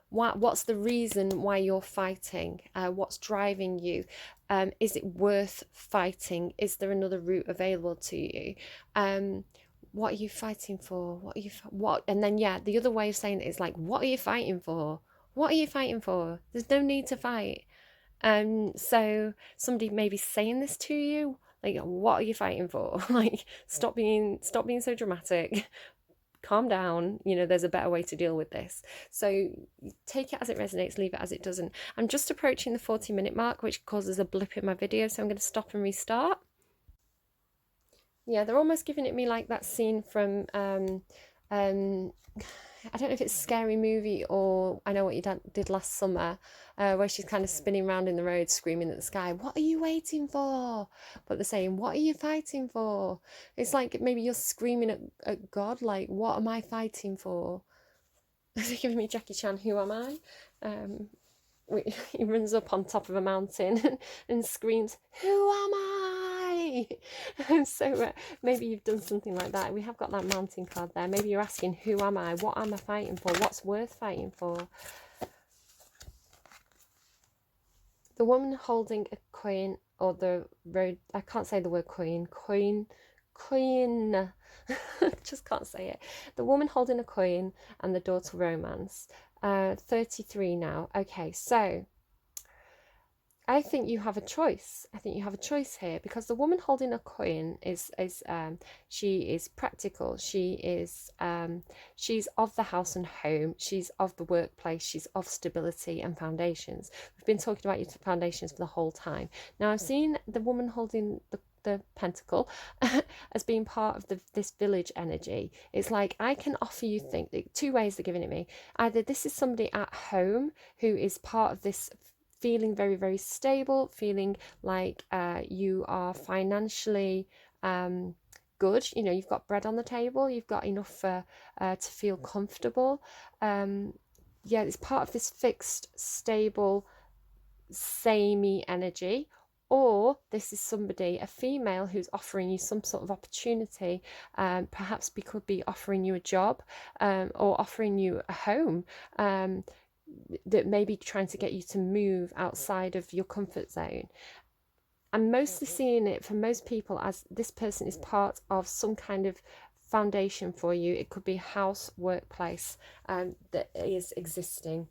What's the reason why you're fighting? What's driving you? Is it worth fighting? Is there another route available to you? What are you fighting for? And then, yeah, the other way of saying it is like, what are you fighting for? What are you fighting for? There's no need to fight. So somebody may be saying this to you, like, what are you fighting for? Like, stop being so dramatic. calm down, you know, there's a better way to deal with this. So take it as it resonates, leave it as it doesn't. I'm just approaching the 40-minute mark, which causes a blip in my video, so I'm going to stop and restart. Yeah, they're almost giving it me like that scene from I don't know if it's a Scary Movie or I Know What You Did Last Summer, where she's kind of spinning around in the road screaming at the sky, what are you waiting for? But they're saying, what are you fighting for? It's like maybe you're screaming at God, like, what am I fighting for? They're giving me Jackie Chan, who am I? He runs up on top of a mountain and screams, who am I? And so maybe you've done something like that. We have got that mountain card there. Maybe you're asking, who am I? What am I fighting for? What's worth fighting for? The woman holding a coin, or the road, I can't say the word coin, just can't say it. The woman holding a coin and the door to romance. 33 now. Okay, so I think you have a choice. I think you have a choice here, because the woman holding a coin is she is practical. She's of the house and home. She's of the workplace. She's of stability and foundations. We've been talking about your foundations for the whole time. Now I've seen the woman holding the pentacle as being part of this village energy. It's like, I can offer you two ways they're giving it me. Either this is somebody at home who is part of this, feeling very, very stable, feeling like you are financially good, you know, you've got bread on the table, you've got enough to feel comfortable. Yeah, it's part of this fixed, stable, samey energy. Or this is somebody, a female, who's offering you some sort of opportunity. Perhaps we could be offering you a job, or offering you a home, that may be trying to get you to move outside of your comfort zone. I'm mostly seeing it for most people as this person is part of some kind of foundation for you. It could be a house, workplace that is existing.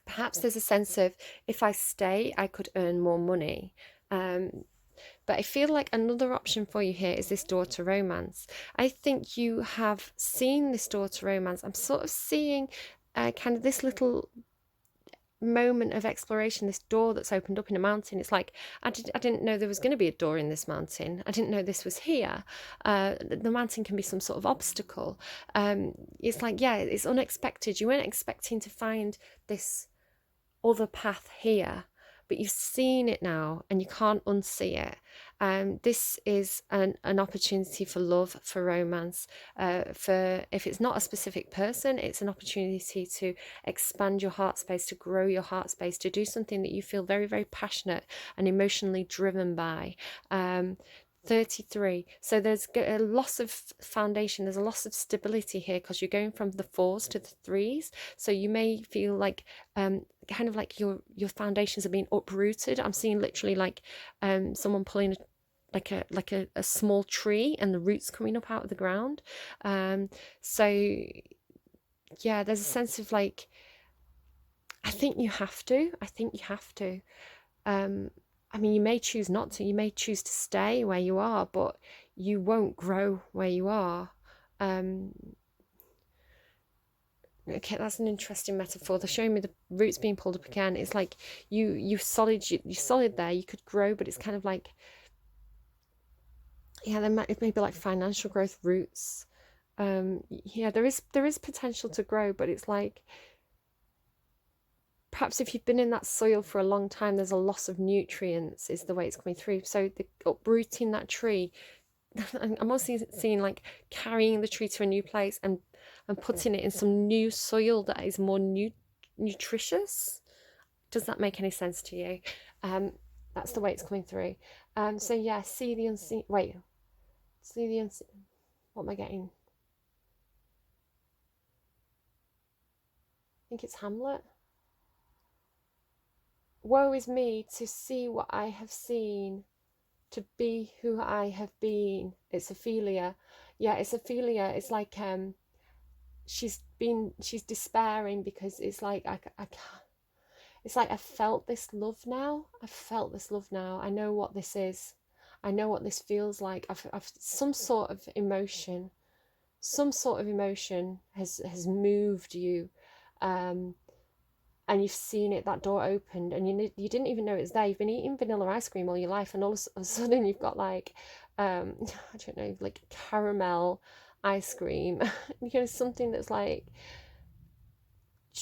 Perhaps there's a sense of, if I stay, I could earn more money. But I feel like another option for you here is this door to romance. I think you have seen this door to romance. I'm sort of seeing kind of this little moment of exploration, this door that's opened up in a mountain. It's like, I didn't know there was going to be a door in this mountain. I didn't know this was here. The mountain can be some sort of obstacle. It's like, yeah, it's unexpected. You weren't expecting to find this other path here, but you've seen it now and you can't unsee it. This is an opportunity for love, for romance, for, if it's not a specific person, it's an opportunity to expand your heart space, to grow your heart space, to do something that you feel very, very passionate and emotionally driven by. 33. So there's a loss of foundation, there's a loss of stability here, because you're going from the 4s to the 3s. So you may feel like kind of like your foundations are being uprooted. I'm seeing literally like someone pulling a small tree and the roots coming up out of the ground. So yeah, there's a sense of like, I think you have to. I mean, you may choose not to. You may choose to stay where you are, but you won't grow where you are. Okay, that's an interesting metaphor. They're showing me the roots being pulled up again. It's like you're solid there. You could grow, but it's kind of like, yeah, it may be like financial growth roots. Yeah, there is potential to grow, but it's like, perhaps if you've been in that soil for a long time, there's a loss of nutrients is the way it's coming through. So the uprooting that tree, I'm also seeing like carrying the tree to a new place and putting it in some new soil that is more nutritious. Does that make any sense to you? That's the way it's coming through. So yeah, see the unseen. Wait, see the unseen. What am I getting? I think it's Hamlet. Woe is me to see what I have seen, to be who I have been. It's Ophelia. Yeah, it's Ophelia. It's like she's despairing, because it's like I can't. It's like, I've felt this love now. I know what this is. I know what this feels like. I've some sort of emotion, some sort of emotion has moved you, and you've seen it, that door opened, and you didn't even know it was there. You've been eating vanilla ice cream all your life, and all of a sudden you've got like I don't know, like caramel ice cream, something that's like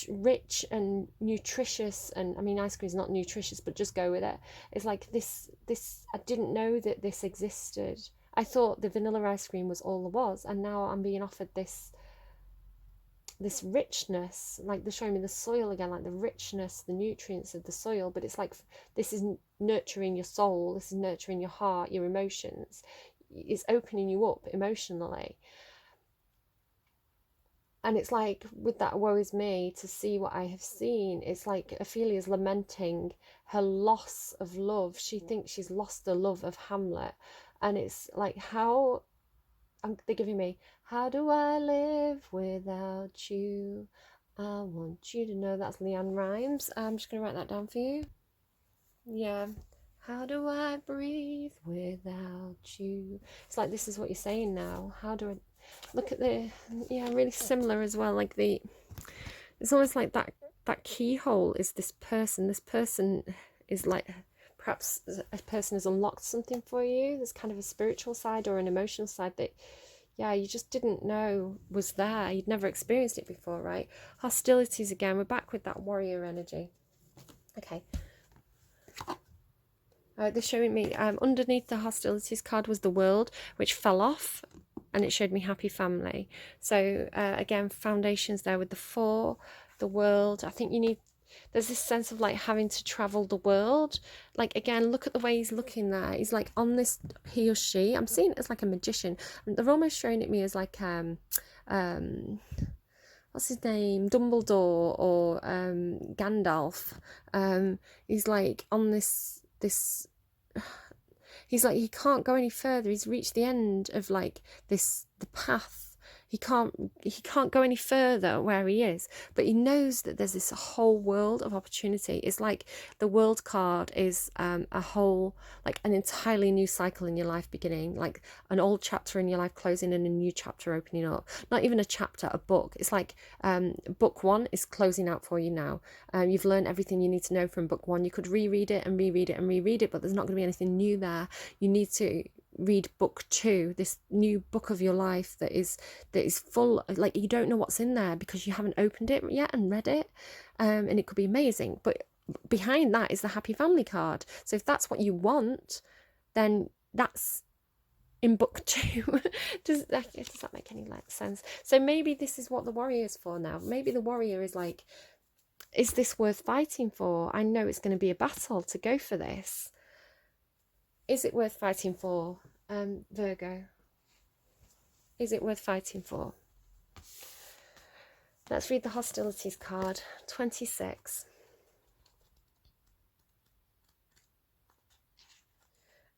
rich and nutritious. And I mean, ice cream is not nutritious, but just go with it. It's like this I didn't know that this existed. I thought the vanilla ice cream was all there was, and now I'm being offered this richness, like they're showing me the soil again, like the richness, the nutrients of the soil. But it's like, this is nurturing your soul, this is nurturing your heart, your emotions, it's opening you up emotionally. And it's like, with that woe is me, to see what I have seen, it's like Ophelia's lamenting her loss of love. She thinks she's lost the love of Hamlet. And it's like, how they're giving me, how do I live without you? I want you to know. That's Leann rhymes. I'm just going to write that down for you. Yeah. How do I breathe without you? It's like, this is what you're saying now. How do I look at the, yeah, really similar as well. Like it's almost like that keyhole is this person. This person is like, perhaps a person has unlocked something for you. There's kind of a spiritual side or an emotional side that, yeah, you just didn't know was there. You'd never experienced it before, right? Hostilities again. We're back with that warrior energy. Okay. They're showing me underneath the hostilities card was the world, which fell off, and it showed me happy family. So again, foundations there with the 4, the world. I think there's this sense of like having to travel the world. Like, again, look at the way he's looking there. He's like on this, he or she, I'm seeing it as like a magician. And they're almost showing it me as like what's his name, Dumbledore or Gandalf. He's like on this he's like, he can't go any further. He's reached the end of like the path. He can't go any further where he is, but he knows that there's this whole world of opportunity. It's like the world card is a whole, like an entirely new cycle in your life beginning, like an old chapter in your life closing and a new chapter opening up. Not even a chapter, a book. It's like book 1 is closing out for you now. You've learned everything you need to know from book 1. You could reread it and reread it and reread it, but there's not going to be anything new there. You need to read book 2, this new book of your life that is full, like, you don't know what's in there because you haven't opened it yet and read it, and it could be amazing. But behind that is the happy family card. So if that's what you want, then that's in book 2. does that make any sense? So maybe this is what the warrior is for now. Maybe the warrior is like, is this worth fighting for? I know it's going to be a battle to go for this. Is it worth fighting for, Virgo? Is it worth fighting for? Let's read the hostilities card, 26.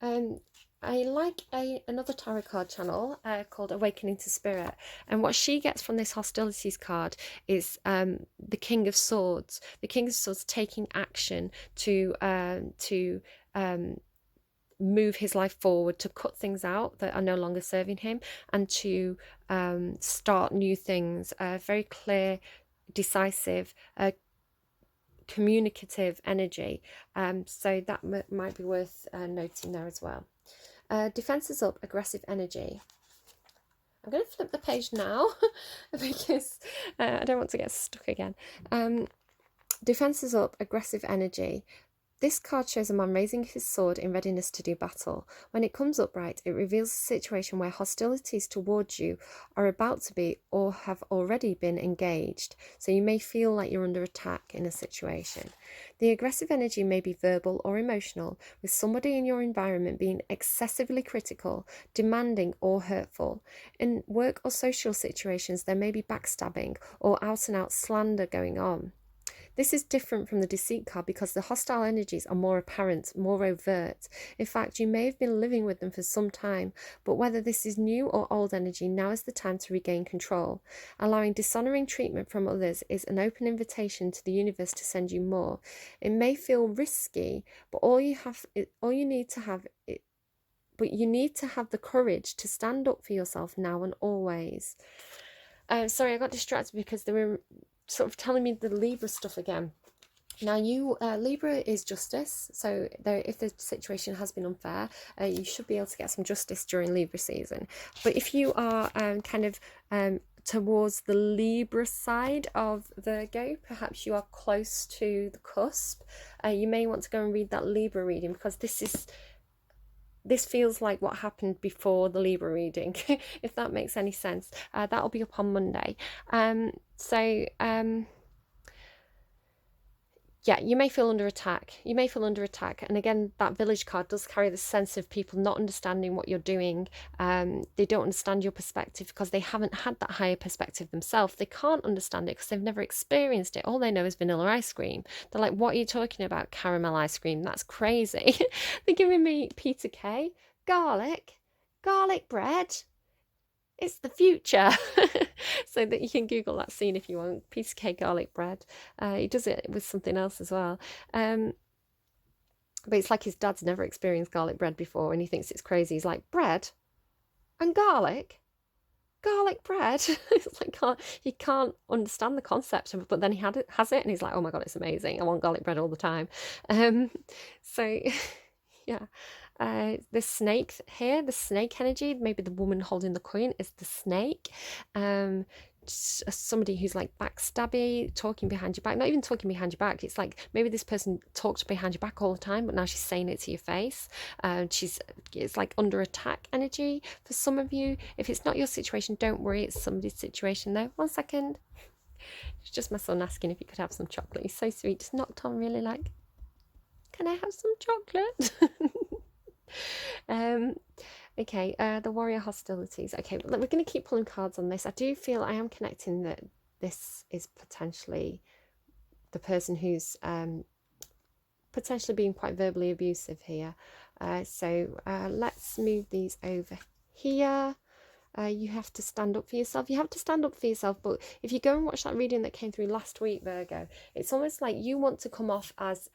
I like another tarot card channel called Awakening to Spirit, and what she gets from this hostilities card is the King of Swords. The King of Swords taking action to move his life forward, to cut things out that are no longer serving him, and to start new things. Very clear, decisive, communicative energy. So that might be worth noting there as well. Defenses up, aggressive energy. I'm going to flip the page now because I don't want to get stuck again. Defenses up, aggressive energy. This card shows a man raising his sword in readiness to do battle. When it comes upright, it reveals a situation where hostilities towards you are about to be or have already been engaged, so you may feel like you're under attack in a situation. The aggressive energy may be verbal or emotional, with somebody in your environment being excessively critical, demanding or hurtful. In work or social situations, there may be backstabbing or out-and-out slander going on. This is different from the deceit card because the hostile energies are more apparent, more overt. In fact, you may have been living with them for some time, but whether this is new or old energy, now is the time to regain control. Allowing dishonouring treatment from others is an open invitation to the universe to send you more. It may feel risky, but all you need to have but you need to have the courage to stand up for yourself now and always. Sorry, I got distracted because they were sort of telling me the Libra stuff again. Now, Libra is justice, so if the situation has been unfair, you should be able to get some justice during Libra season. But if you are kind of towards the Libra side of Virgo, perhaps you are close to the cusp, you may want to go and read that Libra reading, because this feels like what happened before the Libra reading, if that makes any sense. That'll be up on Monday. Yeah, you may feel under attack. You may feel under attack. And again, that village card does carry the sense of people not understanding what you're doing. They don't understand your perspective because they haven't had that higher perspective themselves. They can't understand it because they've never experienced it. All they know is vanilla ice cream. They're like, what are you talking about? Caramel ice cream? That's crazy. They're giving me Peter Kay. Garlic bread. It's the future. So that you can Google that scene if you want. Piece of cake, garlic bread. He does it with something else as well. But it's like his dad's never experienced garlic bread before and he thinks it's crazy. He's like, bread and garlic bread. It's like, he can't understand the concept of it, but then he has it and he's like, oh my god, it's amazing. I want garlic bread all the time. So yeah. The snake here, the snake energy, maybe the woman holding the coin is the snake. Somebody who's like backstabby, talking behind your back, not even talking behind your back. It's like maybe this person talked behind your back all the time, but now she's saying it to your face. It's like under attack energy for some of you. If it's not your situation, don't worry, it's somebody's situation though. 1 second. It's just my son asking if he could have some chocolate. He's so sweet, just knocked on really like, can I have some chocolate? Okay, the warrior hostilities. Okay, we're going to keep pulling cards on this. I do feel I am connecting that this is potentially the person who's potentially being quite verbally abusive here. So let's move these over here. You have to stand up for yourself. You have to stand up for yourself. But if you go and watch that reading that came through last week, Virgo, it's almost like you want to come off as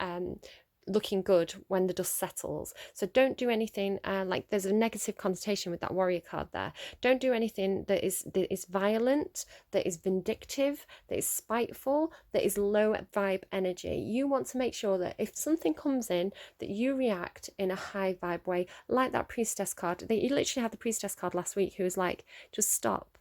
looking good when the dust settles. So don't do anything like there's a negative connotation with that warrior card there. Don't do anything that is violent, that is vindictive, that is spiteful, that is low vibe energy. You want to make sure that if something comes in, that you react in a high vibe way, like that priestess card. You literally had the priestess card last week who was like, just stop.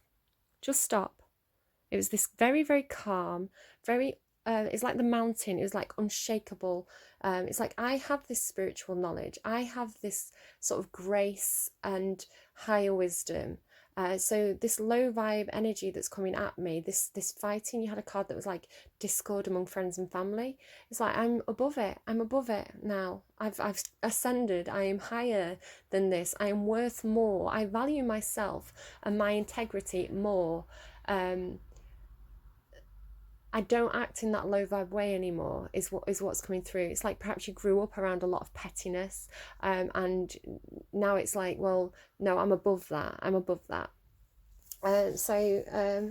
It was this very, very calm, very it's like the mountain. It was like unshakable. It's like, I have this spiritual knowledge. I have this sort of grace and higher wisdom. So this low vibe energy that's coming at me, this fighting, you had a card that was like discord among friends and family. It's like, I'm above it now. I've ascended. I am higher than this. I am worth more. I value myself and my integrity more. I don't act in that low vibe way anymore, is what's coming through. It's like perhaps you grew up around a lot of pettiness, and now it's like, well, no, I'm above that.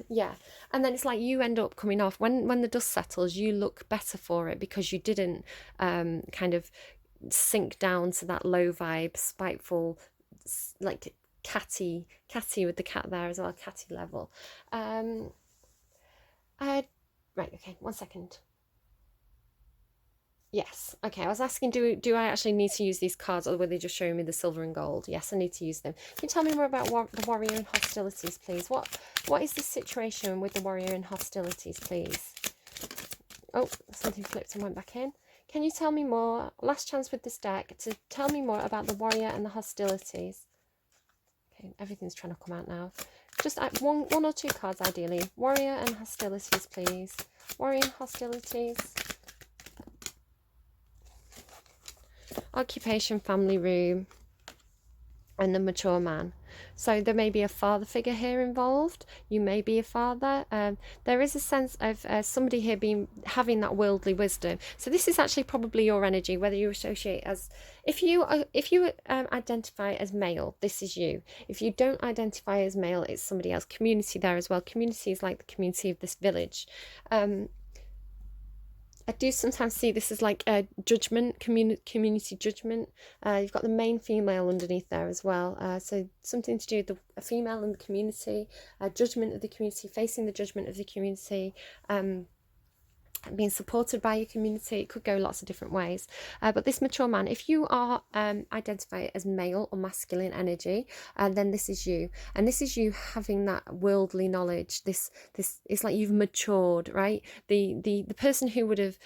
Yeah, and then it's like you end up coming off when the dust settles. You look better for it because you didn't kind of sink down to that low vibe, spiteful, like catty with the cat there as well, catty level. Right, okay, 1 second. Yes, okay, I was asking, do I actually need to use these cards, or were they just showing me the silver and gold? Yes, I need to use them. Can you tell me more about the warrior and hostilities, please? What is the situation with the warrior and hostilities, please? Oh, something flipped and went back in. Can you tell me more, last chance with this deck, to tell me more about the warrior and the hostilities? Okay, everything's trying to come out now. Just one or two cards, ideally. Warrior and hostilities, please. Warrior and hostilities. Occupation, family room, and the mature man. So there may be a father figure here involved. You may be a father. There is a sense of somebody here having that worldly wisdom. So this is actually probably your energy, whether you associate as, if you identify as male, this is you. If you don't identify as male, it's somebody else. Community there as well. Community is like the community of this village. I do sometimes see this as like a judgment, community judgment. You've got the main female underneath there as well. So something to do with a female in the community, judgment of the community, facing the judgment of the community, being supported by your community. It could go lots of different ways, but this mature man, if you are identified as male or masculine energy, then this is you, and this is you having that worldly knowledge. This it's like you've matured, right? The person who would have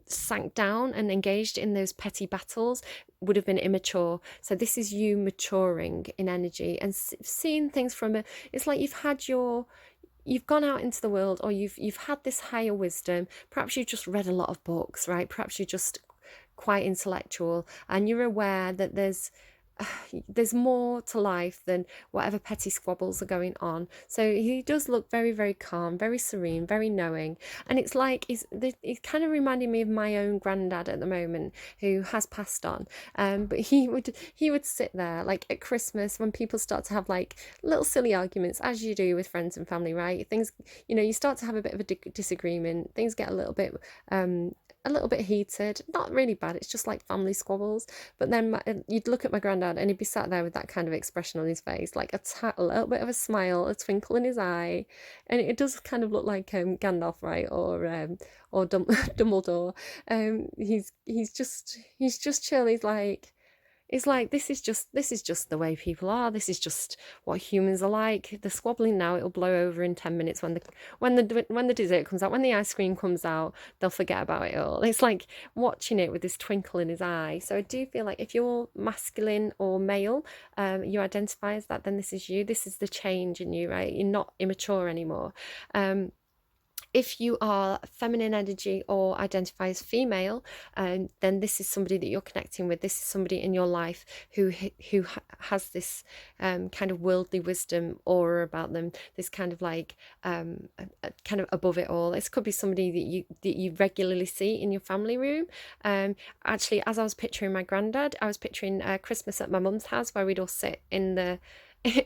sank down and engaged in those petty battles would have been immature. So this is you maturing in energy and seeing things from a, it's like you've gone out into the world, or you've had this higher wisdom. Perhaps you've just read a lot of books, right? Perhaps you're just quite intellectual, and you're aware that there's more to life than whatever petty squabbles are going on. So he does look very, very calm, very serene, very knowing. And it's like he's kind of reminding me of my own granddad at the moment, who has passed on. But he would sit there like at Christmas when people start to have like little silly arguments, as you do with friends and family, right? Things, you start to have a bit of a disagreement. Things get a little bit heated, not really bad, it's just like family squabbles. But then you'd look at my granddad and he'd be sat there with that kind of expression on his face, like a little bit of a smile, a twinkle in his eye, and it does kind of look like Gandalf, right? Or Dumbledore. He's just chill. It's like this is just the way people are. This is just what humans are like. The squabbling now, it'll blow over in 10 minutes when the dessert comes out, when the ice cream comes out, they'll forget about it all. It's like watching it with this twinkle in his eye. So I do feel like if you're masculine or male, you identify as that, then this is you. This is the change in you, right? You're not immature anymore. If you are feminine energy or identify as female, then this is somebody that you're connecting with. This is somebody in your life who has this kind of worldly wisdom aura about them. This kind of like kind of above it all. This could be somebody that you regularly see in your family room. Actually, as I was picturing my granddad, I was picturing Christmas at my mum's house, where we'd all sit in the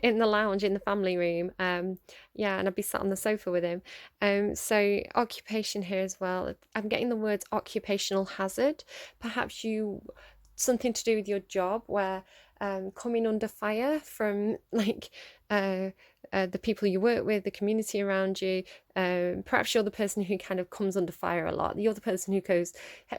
lounge in the family room, and I'd be sat on the sofa with him. So occupation here as well, I'm getting the words occupational hazard. Perhaps something to do with your job, where coming under fire from like the people you work with, the community around you. Perhaps you're the person who kind of comes under fire a lot. You're the person who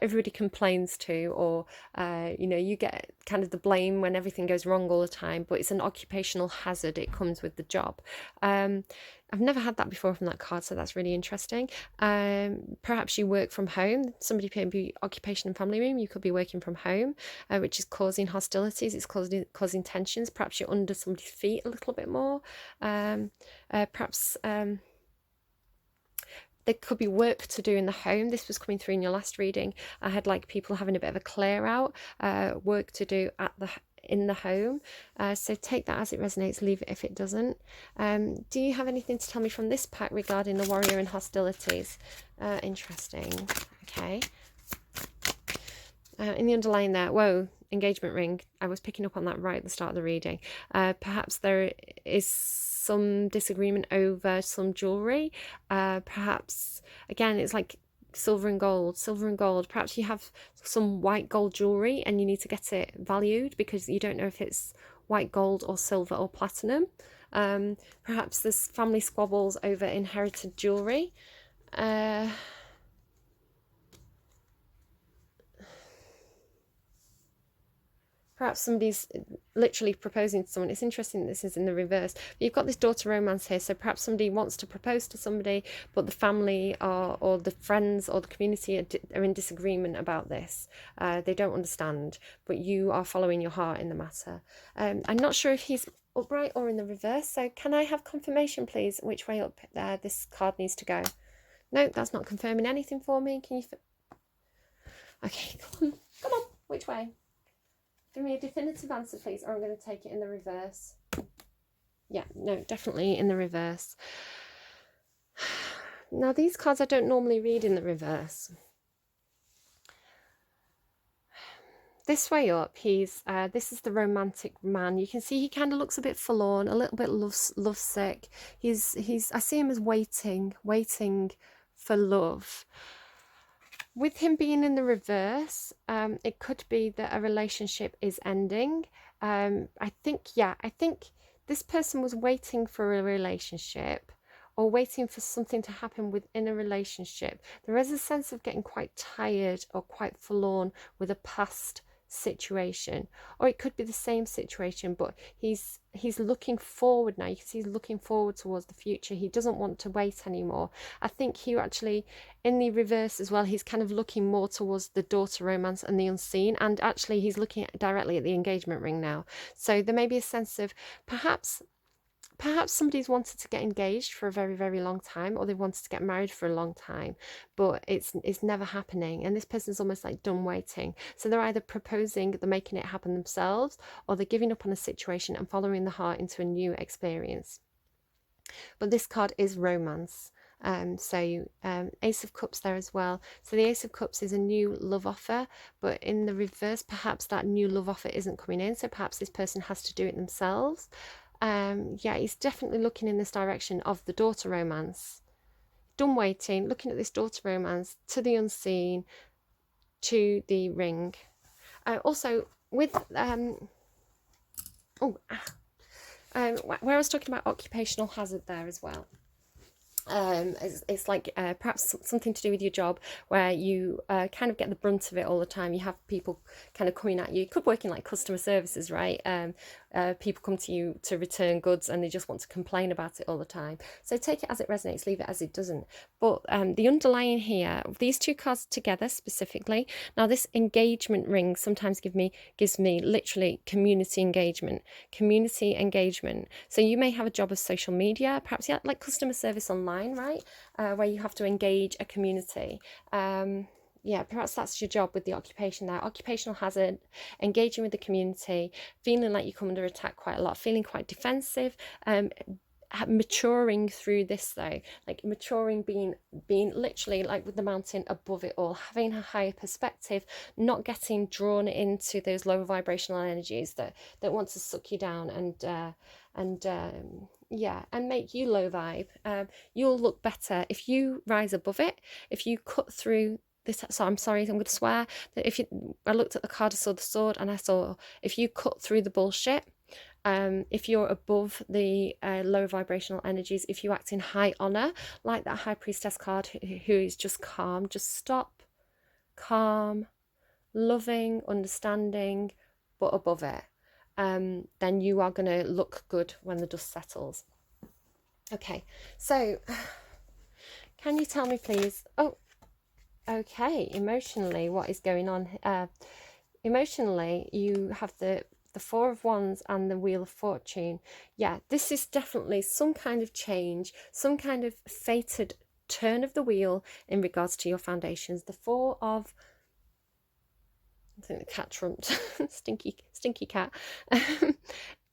everybody complains to, or you get kind of the blame when everything goes wrong all the time. But it's an occupational hazard. It comes with the job. I've never had that before from that card, so that's really interesting. Perhaps you work from home. Somebody could be occupation and family room. You could be working from home, which is causing hostilities. It's causing tensions. Perhaps you're under somebody's feet a little bit more. Perhaps there could be work to do in the home. This was coming through in your last reading. I had like people having a bit of a clear out, work to do in the home. So take that as it resonates, leave it if it doesn't. Do you have anything to tell me from this pack regarding the warrior and hostilities? Interesting. Okay. In the underlying there, whoa, engagement ring. I was picking up on that right at the start of the reading. Perhaps there is some disagreement over some jewellery. Perhaps, again, it's like silver and gold. Perhaps you have some white gold jewellery and you need to get it valued because you don't know if it's white gold or silver or platinum. Perhaps there's family squabbles over inherited jewellery. Perhaps somebody's literally proposing to someone. It's interesting that this is in the reverse. But you've got this daughter romance here, so perhaps somebody wants to propose to somebody, but the family or the friends or the community are in disagreement about this. They don't understand, but you are following your heart in the matter. I'm not sure if he's upright or in the reverse, so can I have confirmation, please, which way up this card needs to go? No, that's not confirming anything for me. Can you... Okay, come on, which way? Give me a definitive answer, please, or I'm going to take it in the reverse. Yeah, no, definitely in the reverse. Now, these cards I don't normally read in the reverse. This way up, this is the romantic man. You can see he kind of looks a bit forlorn, a little bit lovesick. I see him as waiting for love. With him being in the reverse, it could be that a relationship is ending. I think this person was waiting for a relationship or waiting for something to happen within a relationship. There is a sense of getting quite tired or quite forlorn with a past situation, or it could be the same situation, but he's looking forward now. You can see he's looking forward towards the future. He doesn't want to wait anymore. I think he actually, in the reverse as well, he's kind of looking more towards the daughter romance and the unseen, and actually he's looking directly at the engagement ring now. So there may be a sense of perhaps somebody's wanted to get engaged for a very, very long time, or they wanted to get married for a long time, but it's never happening, and this person's almost like done waiting. So they're either proposing, they're making it happen themselves, or they're giving up on a situation and following the heart into a new experience. But this card is romance. Ace of Cups there as well. So the Ace of Cups is a new love offer, but in the reverse, perhaps that new love offer isn't coming in, so perhaps this person has to do it themselves. He's definitely looking in this direction of the daughter romance. Done waiting, looking at this daughter romance, to the unseen, to the ring. Also, with where I was talking about occupational hazard there as well. It's like perhaps something to do with your job where you kind of get the brunt of it all the time. You have people kind of coming at you. You could work in like customer services, right? People come to you to return goods and they just want to complain about it all the time. So take it as it resonates, leave it as it doesn't. But the underlying here, these two cards together specifically. Now this engagement ring sometimes gives me literally community engagement. So you may have a job of social media, perhaps like customer service online, right? Where you have to engage a community. Perhaps that's your job with the occupation there. Occupational hazard, engaging with the community, feeling like you come under attack quite a lot, feeling quite defensive, maturing through this though, like maturing, being literally like with the mountain above it all, having a higher perspective, not getting drawn into those lower vibrational energies that want to suck you down and make you low vibe. You'll look better if you rise above it, if you cut through this. So I'm sorry, I'm going to swear that I looked at the card, I saw the sword, and I saw if you cut through the bullshit, if you're above the low vibrational energies, if you act in high honor, like that High Priestess card, who is just calm, just stop, calm, loving, understanding, but above it, then you are going to look good when the dust settles. Okay, so can you tell me please, okay, emotionally, what is going on? Emotionally, you have the Four of Wands and the Wheel of Fortune. Yeah, this is definitely some kind of change, some kind of fated turn of the wheel in regards to your foundations. The Four of... I think the cat trumped. stinky cat.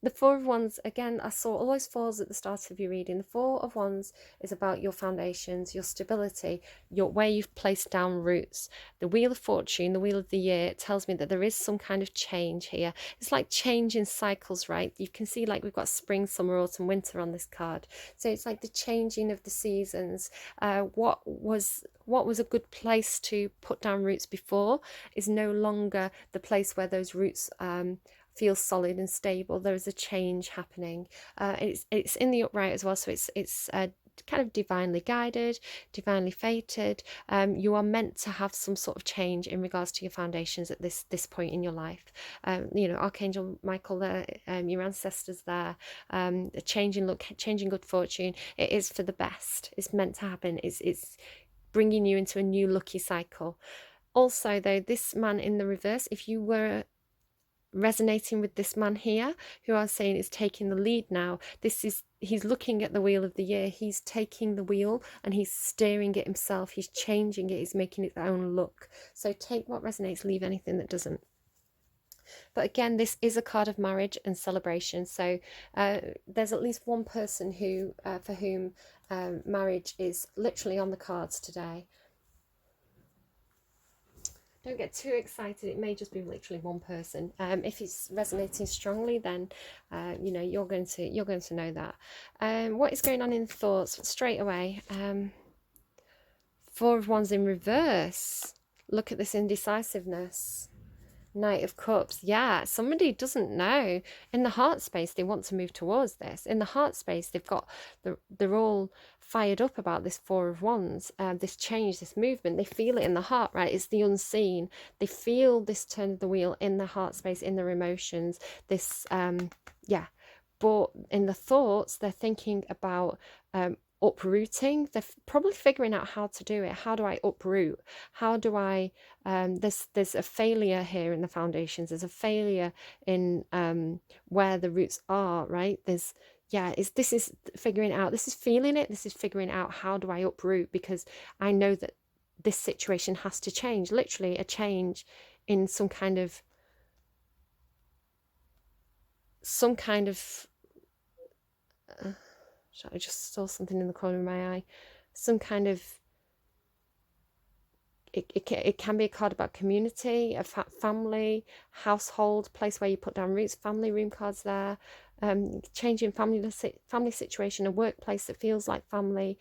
The Four of Wands, again, I saw all those fours at the start of your reading. The Four of Wands is about your foundations, your stability, where you've placed down roots. The Wheel of Fortune, the Wheel of the Year, tells me that there is some kind of change here. It's like change in cycles, right? You can see like we've got spring, summer, autumn, winter on this card. So it's like the changing of the seasons. What was a good place to put down roots before is no longer the place where those roots feel solid and stable. There is a change happening. It's in the upright as well, so it's kind of divinely guided, divinely fated. You are meant to have some sort of change in regards to your foundations at this point in your life. Archangel Michael there, your ancestors there, a changing look, changing good fortune. It is for the best. It's meant to happen. It's bringing you into a new lucky cycle. Also though, this man in the reverse, if you were resonating with this man here, who I was saying is taking the lead now, he's looking at the Wheel of the Year, he's taking the wheel and he's steering it himself, he's changing it, he's making its own look. So take what resonates, leave anything that doesn't. But again, this is a card of marriage and celebration, so there's at least one person who for whom marriage is literally on the cards today. Don't get too excited. It may just be literally one person. If it's resonating strongly, then you're going to know that. What is going on in thoughts straight away? Four of Wands in reverse. Look at this indecisiveness. Knight of Cups. Yeah, somebody doesn't know. In the heart space, they want to move towards this. In the heart space, they're all fired up about this Four of Wands, this change, this movement. They feel it in the heart, right? It's the unseen. They feel this turn of the wheel in the heart space, in their emotions. This, yeah. But in the thoughts, they're thinking about uprooting. They're probably figuring out how to do it. How do I uproot? How do I there's a failure here in the foundations. There's a failure in where the roots are, right? There's this is figuring out, this is feeling it, this is figuring out how do I uproot, because I know that this situation has to change, literally a change in some kind of I just saw something in the corner of my eye, some kind of it can be a card about community, a family, household, place where you put down roots, family room cards there, changing family situation, a workplace that feels like family,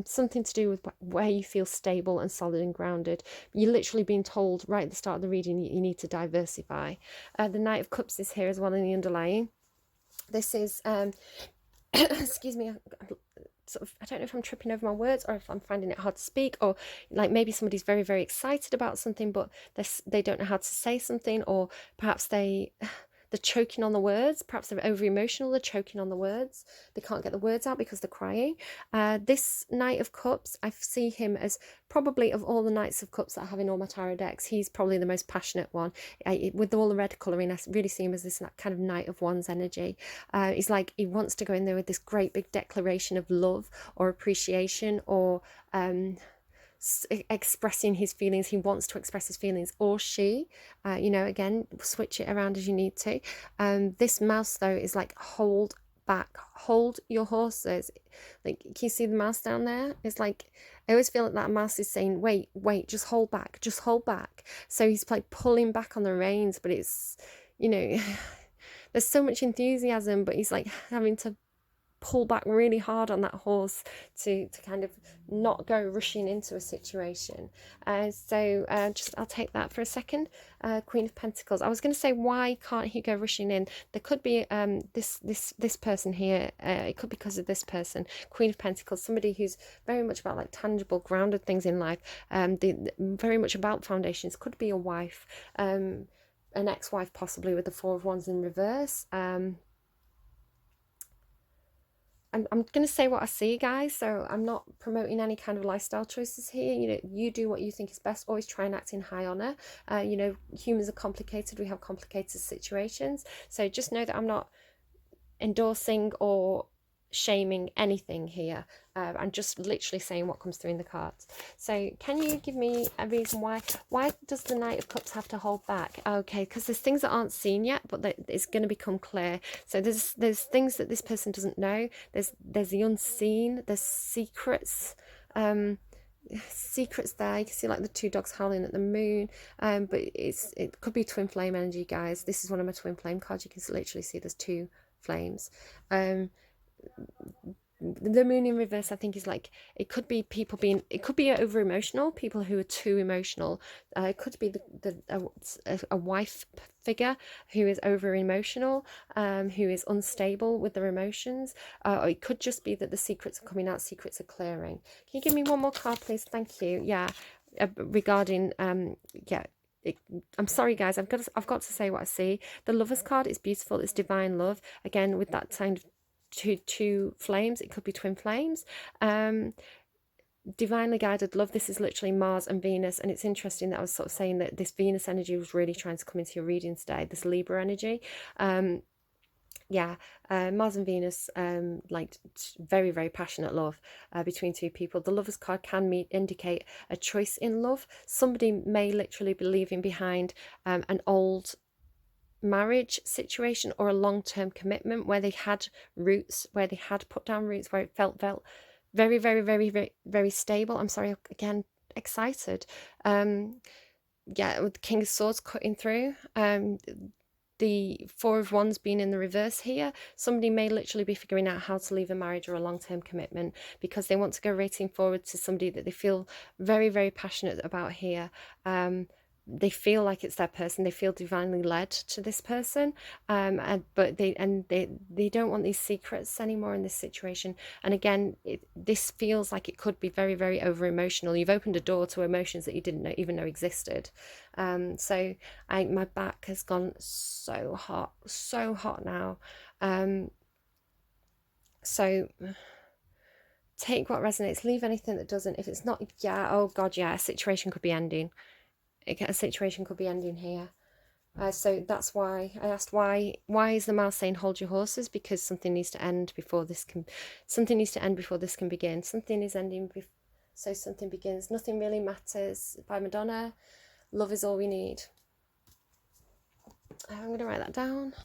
something to do with where you feel stable and solid and grounded. You're literally being told right at the start of the reading you need to diversify. The Knight of Cups is here as well in the underlying. This is excuse me, sort of, I don't know if I'm tripping over my words or if I'm finding it hard to speak, or like maybe somebody's very, very excited about something but they don't know how to say something, or perhaps they're choking on the words, perhaps they're over emotional, they're choking on the words, they can't get the words out because they're crying. This Knight of Cups, I see him as probably, of all the Knights of Cups that I have in all my tarot decks, he's probably the most passionate one. With all the red colouring, I really see him as this kind of Knight of Wands energy. He's like, he wants to go in there with this great big declaration of love or appreciation, or expressing his feelings. He wants to express his feelings, or she, again, switch it around as you need to. This mouse though is like, hold back, hold your horses. Like, can you see the mouse down there? It's like, I always feel like that mouse is saying, wait, just hold back, just hold back. So he's like pulling back on the reins, but it's, there's so much enthusiasm, but he's like having to pull back really hard on that horse to kind of not go rushing into a situation. I'll take that for a second. Queen of Pentacles. I was going to say, why can't he go rushing in? There could be this person here. It could be because of this person. Queen of Pentacles, somebody who's very much about like tangible, grounded things in life. Very much about foundations. Could be a wife, an ex-wife possibly, with the Four of Wands in reverse. I'm going to say what I see, guys, so I'm not promoting any kind of lifestyle choices here. You do what you think is best. Always try and act in high honour. Humans are complicated. We have complicated situations. So just know that I'm not endorsing or shaming anything here. I'm just literally saying what comes through in the cards. So can you give me a reason why does the Knight of Cups have to hold back? Okay, because there's things that aren't seen yet, but it's going to become clear. So there's things that this person doesn't know. There's the unseen, there's secrets, secrets there. You can see like the two dogs howling at the moon, but it could be twin flame energy, guys. This is one of my twin flame cards. You can literally see there's two flames. The moon in reverse, I think, is like, it could be over emotional, people who are too emotional. It could be a wife figure who is over emotional, who is unstable with their emotions, or it could just be that the secrets are coming out, secrets are clearing. Can you give me one more card, please? Thank you. Regarding I'm sorry, guys, I've got to say what I see. The Lovers card is beautiful. It's divine love, again, with that kind of two flames. It could be twin flames. Divinely guided love. This is literally Mars and Venus, and it's interesting that I was sort of saying that this Venus energy was really trying to come into your reading today, this Libra energy. Mars and Venus, very, very passionate love between two people. The Lovers card can indicate a choice in love. Somebody may literally be leaving behind an old marriage situation or a long-term commitment where they had roots, where they had put down roots, where it felt very, very, very, very, very stable. I'm sorry, again, excited. With the King of Swords cutting through. the Four of Wands being in the reverse here, somebody may literally be figuring out how to leave a marriage or a long-term commitment because they want to go racing forward to somebody that they feel very, very passionate about here. They feel like it's their person. They feel divinely led to this person, but they don't want these secrets anymore in this situation. And again, this feels like it could be very, very over emotional. You've opened a door to emotions that you didn't even know existed. So my back has gone so hot now. So take what resonates, leave anything that doesn't. If it's not, yeah, oh God, yeah, a situation could be ending. A situation could be ending here. So that's why I asked why is the mouse saying hold your horses, because something needs to end before this can begin. Something is ending so something begins. Nothing really matters by Madonna. Love is all we need. I'm going to write that down.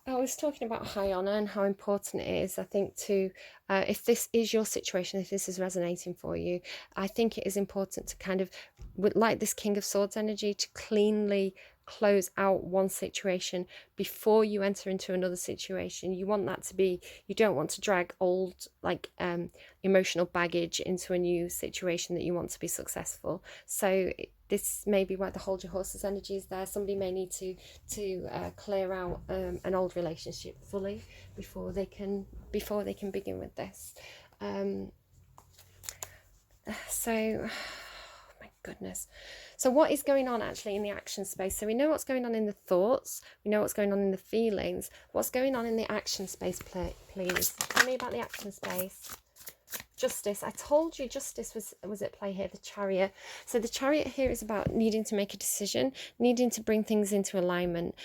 I was talking about high honour and how important it is, I think, to, if this is your situation, if this is resonating for you, I think it is important to kind of, like this King of Swords energy, to cleanly close out one situation before you enter into another situation. You want that to be, you don't want to drag old, like, emotional baggage into a new situation that you want to be successful. So this may be why the hold your horses energy is there. Somebody may need to clear out an old relationship fully before they can begin with this. So my goodness. So what is going on actually in the action space? So we know what's going on in the thoughts, we know what's going on in the feelings. What's going on in the action space, please? Tell me about the action space. Justice. I told you justice was at play here, the Chariot. So the Chariot here is about needing to make a decision, needing to bring things into alignment.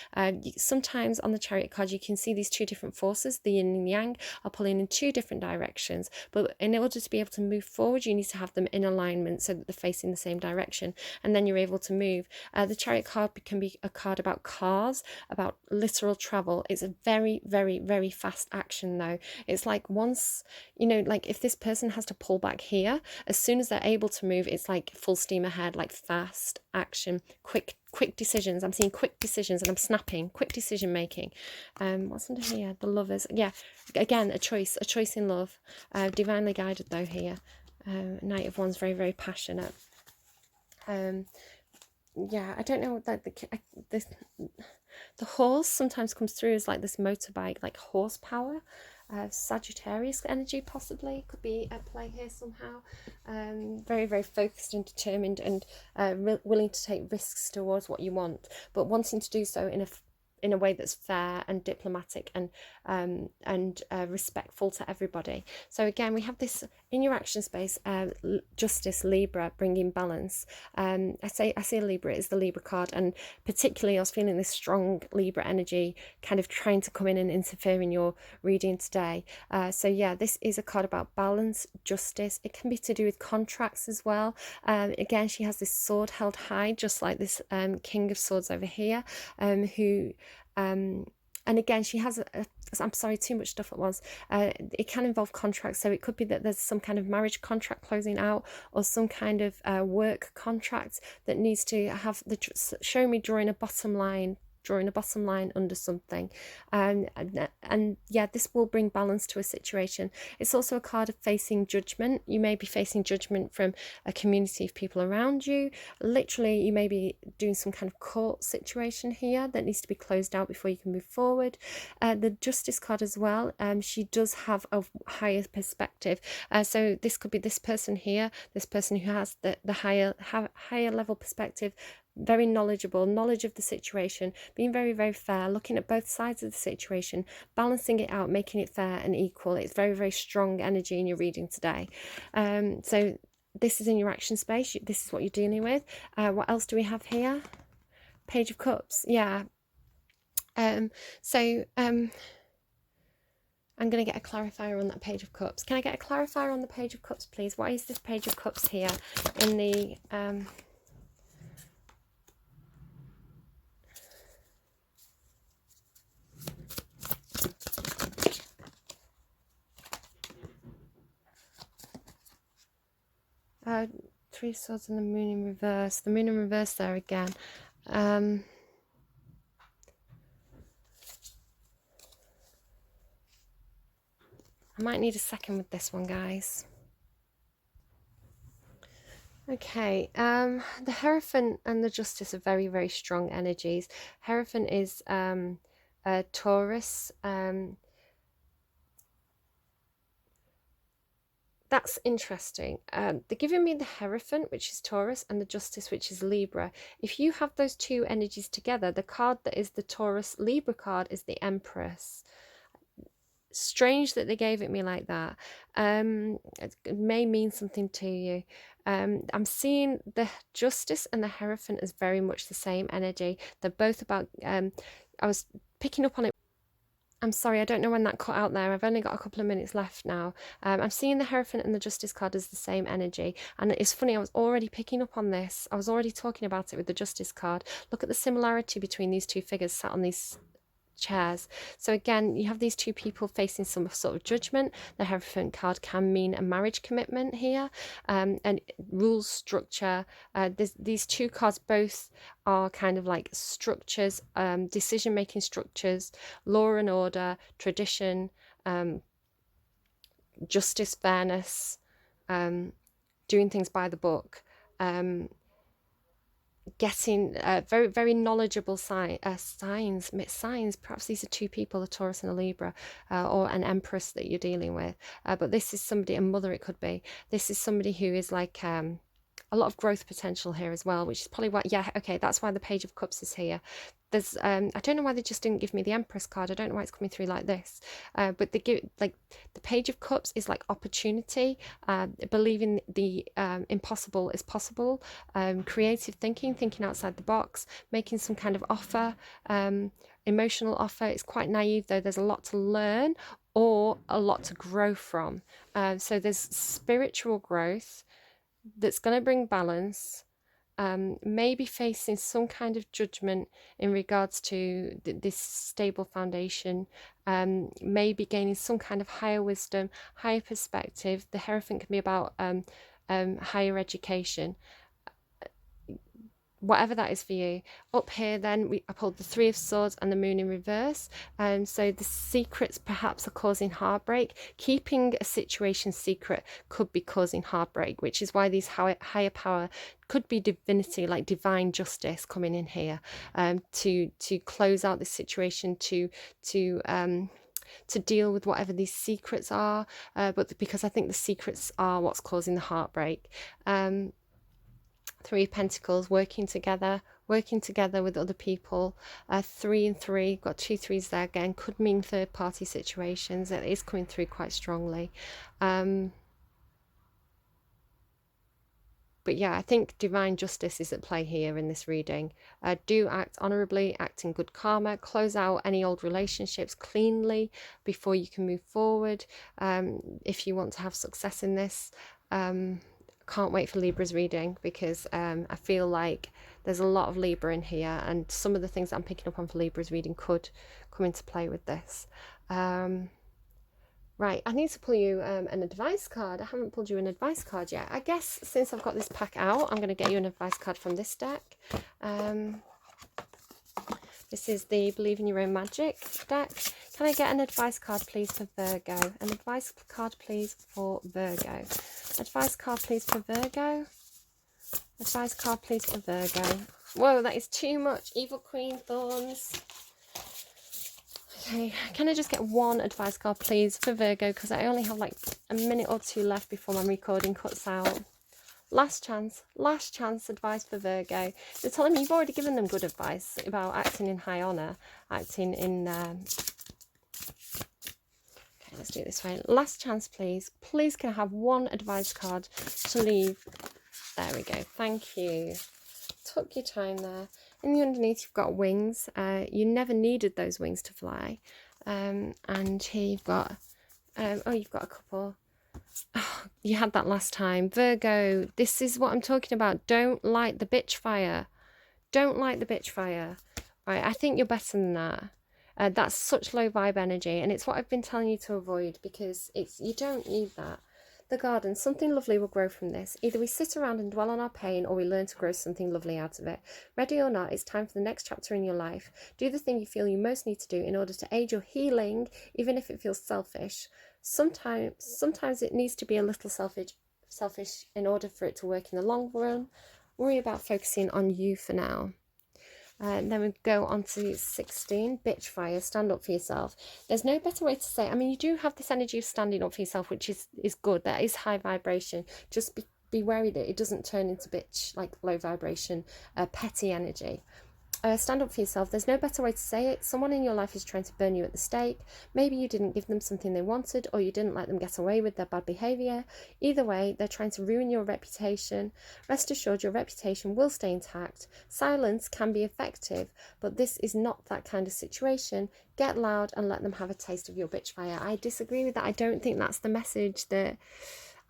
Sometimes on the Chariot card you can see these two different forces, the yin and yang, are pulling in two different directions. But in order to be able to move forward, you need to have them in alignment so that they're facing the same direction, and then you're able to move. The Chariot card can be a card about cars, about literal travel. It's a very, very, very fast action though. It's like once, you know, like if this person has to pull back here, as soon as they're able to move, it's like full steam ahead, like fast action, quick decisions. I'm seeing quick decisions and I'm snapping, quick decision making. What's under here? The Lovers. Yeah, again, a choice in love. Divinely guided though here. Knight of Wands, very, very passionate. Yeah, I don't know, like the horse sometimes comes through as like this motorbike, like horsepower. Sagittarius energy possibly could be at play here somehow. Very, very focused and determined, and willing to take risks towards what you want, but wanting to do so in a way that's fair and diplomatic and respectful to everybody. So again, we have this in your action space, Justice, Libra, bringing balance. I see Libra is the Libra card, and particularly I was feeling this strong Libra energy kind of trying to come in and interfere in your reading today. So yeah, this is a card about balance, justice. It can be to do with contracts as well. Again, she has this sword held high, just like this King of Swords over here, who and again, she has I'm sorry, too much stuff at once. It can involve contracts, so it could be that there's some kind of marriage contract closing out, or some kind of work contract that needs to have show me drawing a bottom line under something, and yeah, this will bring balance to a situation. It's also a card of facing judgment. You may be facing judgment from a community of people around you. Literally, you may be doing some kind of court situation here that needs to be closed out before you can move forward. The Justice card as well, she does have a higher perspective, so this could be this person here, this person who has the higher level perspective, very knowledgeable, knowledge of the situation, being very, very fair, looking at both sides of the situation, balancing it out, making it fair and equal. It's very, very strong energy in your reading today. So this is in your action space. This is what you're dealing with. What else do we have here? Page of Cups. Yeah. I'm going to get a clarifier on that Page of Cups. Can I get a clarifier on the Page of Cups, please? What is this Page of Cups here in the... 3 Swords and the Moon in reverse. The Moon in reverse there again. I might need a second with this one, guys. Okay, the Hierophant and the Justice are very, very strong energies. Hierophant is a Taurus. That's interesting. They're giving me the Hierophant, which is Taurus, and the Justice, which is Libra. If you have those two energies together, the card that is the Taurus Libra card is the Empress. Strange that they gave it me like that. It may mean something to you. I'm seeing the Justice and the Hierophant as very much the same energy. They're both about, I was picking up on it. I'm sorry, I don't know when that cut out there. I've only got a couple of minutes left now. I'm seeing the Hierophant and the Justice card as the same energy. And it's funny, I was already picking up on this. I was already talking about it with the Justice card. Look at the similarity between these two figures sat on these chairs. So again, you have these two people facing some sort of judgment. The Hierophant card can mean a marriage commitment here, and rules, structure. These two cards both are kind of like structures, decision-making structures, law and order, tradition, justice, fairness, doing things by the book, getting very, very knowledgeable signs. Perhaps these are two people, a Taurus and a Libra, or an Empress that you're dealing with. But this is somebody, a mother it could be. This is somebody who is like a lot of growth potential here as well, which is probably why, yeah, okay, that's why the Page of Cups is here. There's I don't know why they just didn't give me the Empress card. I don't know why it's coming through like this, but they give, like, the Page of Cups is like opportunity, believing the impossible is possible, creative thinking, thinking outside the box, making some kind of offer, emotional offer. It's quite naive though. There's a lot to learn or a lot to grow from. So there's spiritual growth that's going to bring balance, maybe facing some kind of judgment in regards to this stable foundation, maybe gaining some kind of higher wisdom, higher perspective. The Hierophant can be about higher education, whatever that is for you. Up here then I pulled the Three of Swords and the Moon in reverse, so the secrets perhaps are causing heartbreak. Keeping a situation secret could be causing heartbreak, which is why these higher power could be divinity, like divine justice coming in here, to close out this situation, to deal with whatever these secrets are, but because I think the secrets are what's causing the heartbreak. Three of Pentacles, working together with other people. 3 and 3, got 2 3s there again, could mean third party situations. It is coming through quite strongly. But yeah, I think divine justice is at play here in this reading. Do act honorably, act in good karma, close out any old relationships cleanly before you can move forward, if you want to have success in this. Can't wait for Libra's reading, because I feel like there's a lot of Libra in here, and some of the things that I'm picking up on for Libra's reading could come into play with this. Right, I need to pull you an advice card. I haven't pulled you an advice card yet. I guess since I've got this pack out, I'm going to get you an advice card from this deck. This is the Believe in Your Own Magic deck. Can I get an advice card, please, for Virgo? An advice card, please, for Virgo. Advice card, please, for Virgo. Advice card, please, for Virgo. Whoa, that is too much. Evil Queen, Thorns. Okay, can I just get one advice card, please, for Virgo? Because I only have like a minute or two left before my recording cuts out. Last chance advice for Virgo. They're telling me you've already given them good advice about acting in high honour, acting in... Okay, let's do it this way. Last chance, please. Please, can I have one advice card to leave? There we go. Thank you. Took your time there. In the underneath, you've got wings. You never needed those wings to fly. And here you've got... oh, you've got a couple... Oh, you had that last time. Virgo, this is what I'm talking about. Don't light the bitch fire. Don't light the bitch fire. Right, I think you're better than that. That's such low vibe energy, and it's what I've been telling you to avoid, because you don't need that. The garden, something lovely will grow from this. Either we sit around and dwell on our pain, or we learn to grow something lovely out of it. Ready or not, it's time for the next chapter in your life. Do the thing you feel you most need to do in order to aid your healing, even if it feels selfish. Sometimes it needs to be a little selfish in order for it to work in the long run. Worry about focusing on you for now. And then we go on to 16, bitch fire, stand up for yourself. There's no better way to say, I mean, you do have this energy of standing up for yourself, which is good. That is high vibration. Just be wary that it doesn't turn into bitch, like low vibration, petty energy. Stand up for yourself. There's no better way to say it. Someone in your life is trying to burn you at the stake. Maybe you didn't give them something they wanted, or you didn't let them get away with their bad behaviour. Either way, they're trying to ruin your reputation. Rest assured, your reputation will stay intact. Silence can be effective, but this is not that kind of situation. Get loud and let them have a taste of your bitch fire. I disagree with that. I don't think that's the message that...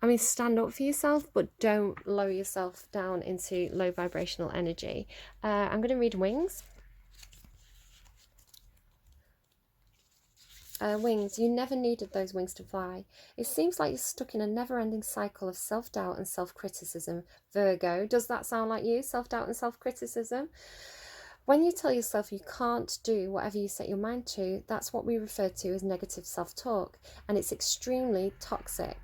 I mean, stand up for yourself, but don't lower yourself down into low vibrational energy. I'm going to read wings. Wings, you never needed those wings to fly. It seems like you're stuck in a never-ending cycle of self-doubt and self-criticism. Virgo, does that sound like you? Self-doubt and self-criticism? When you tell yourself you can't do whatever you set your mind to, that's what we refer to as negative self-talk, and it's extremely toxic.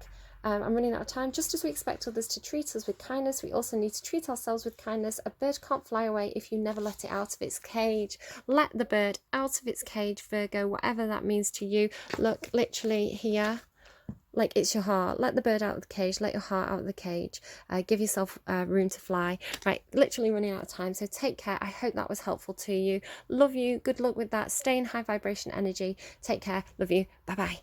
I'm running out of time. Just as we expect others to treat us with kindness, we also need to treat ourselves with kindness. A bird can't fly away if you never let it out of its cage. Let the bird out of its cage, Virgo, whatever that means to you. Look, literally here, like it's your heart. Let the bird out of the cage. Let your heart out of the cage. Give yourself room to fly. Right, literally running out of time. So take care. I hope that was helpful to you. Love you. Good luck with that. Stay in high vibration energy. Take care. Love you. Bye-bye.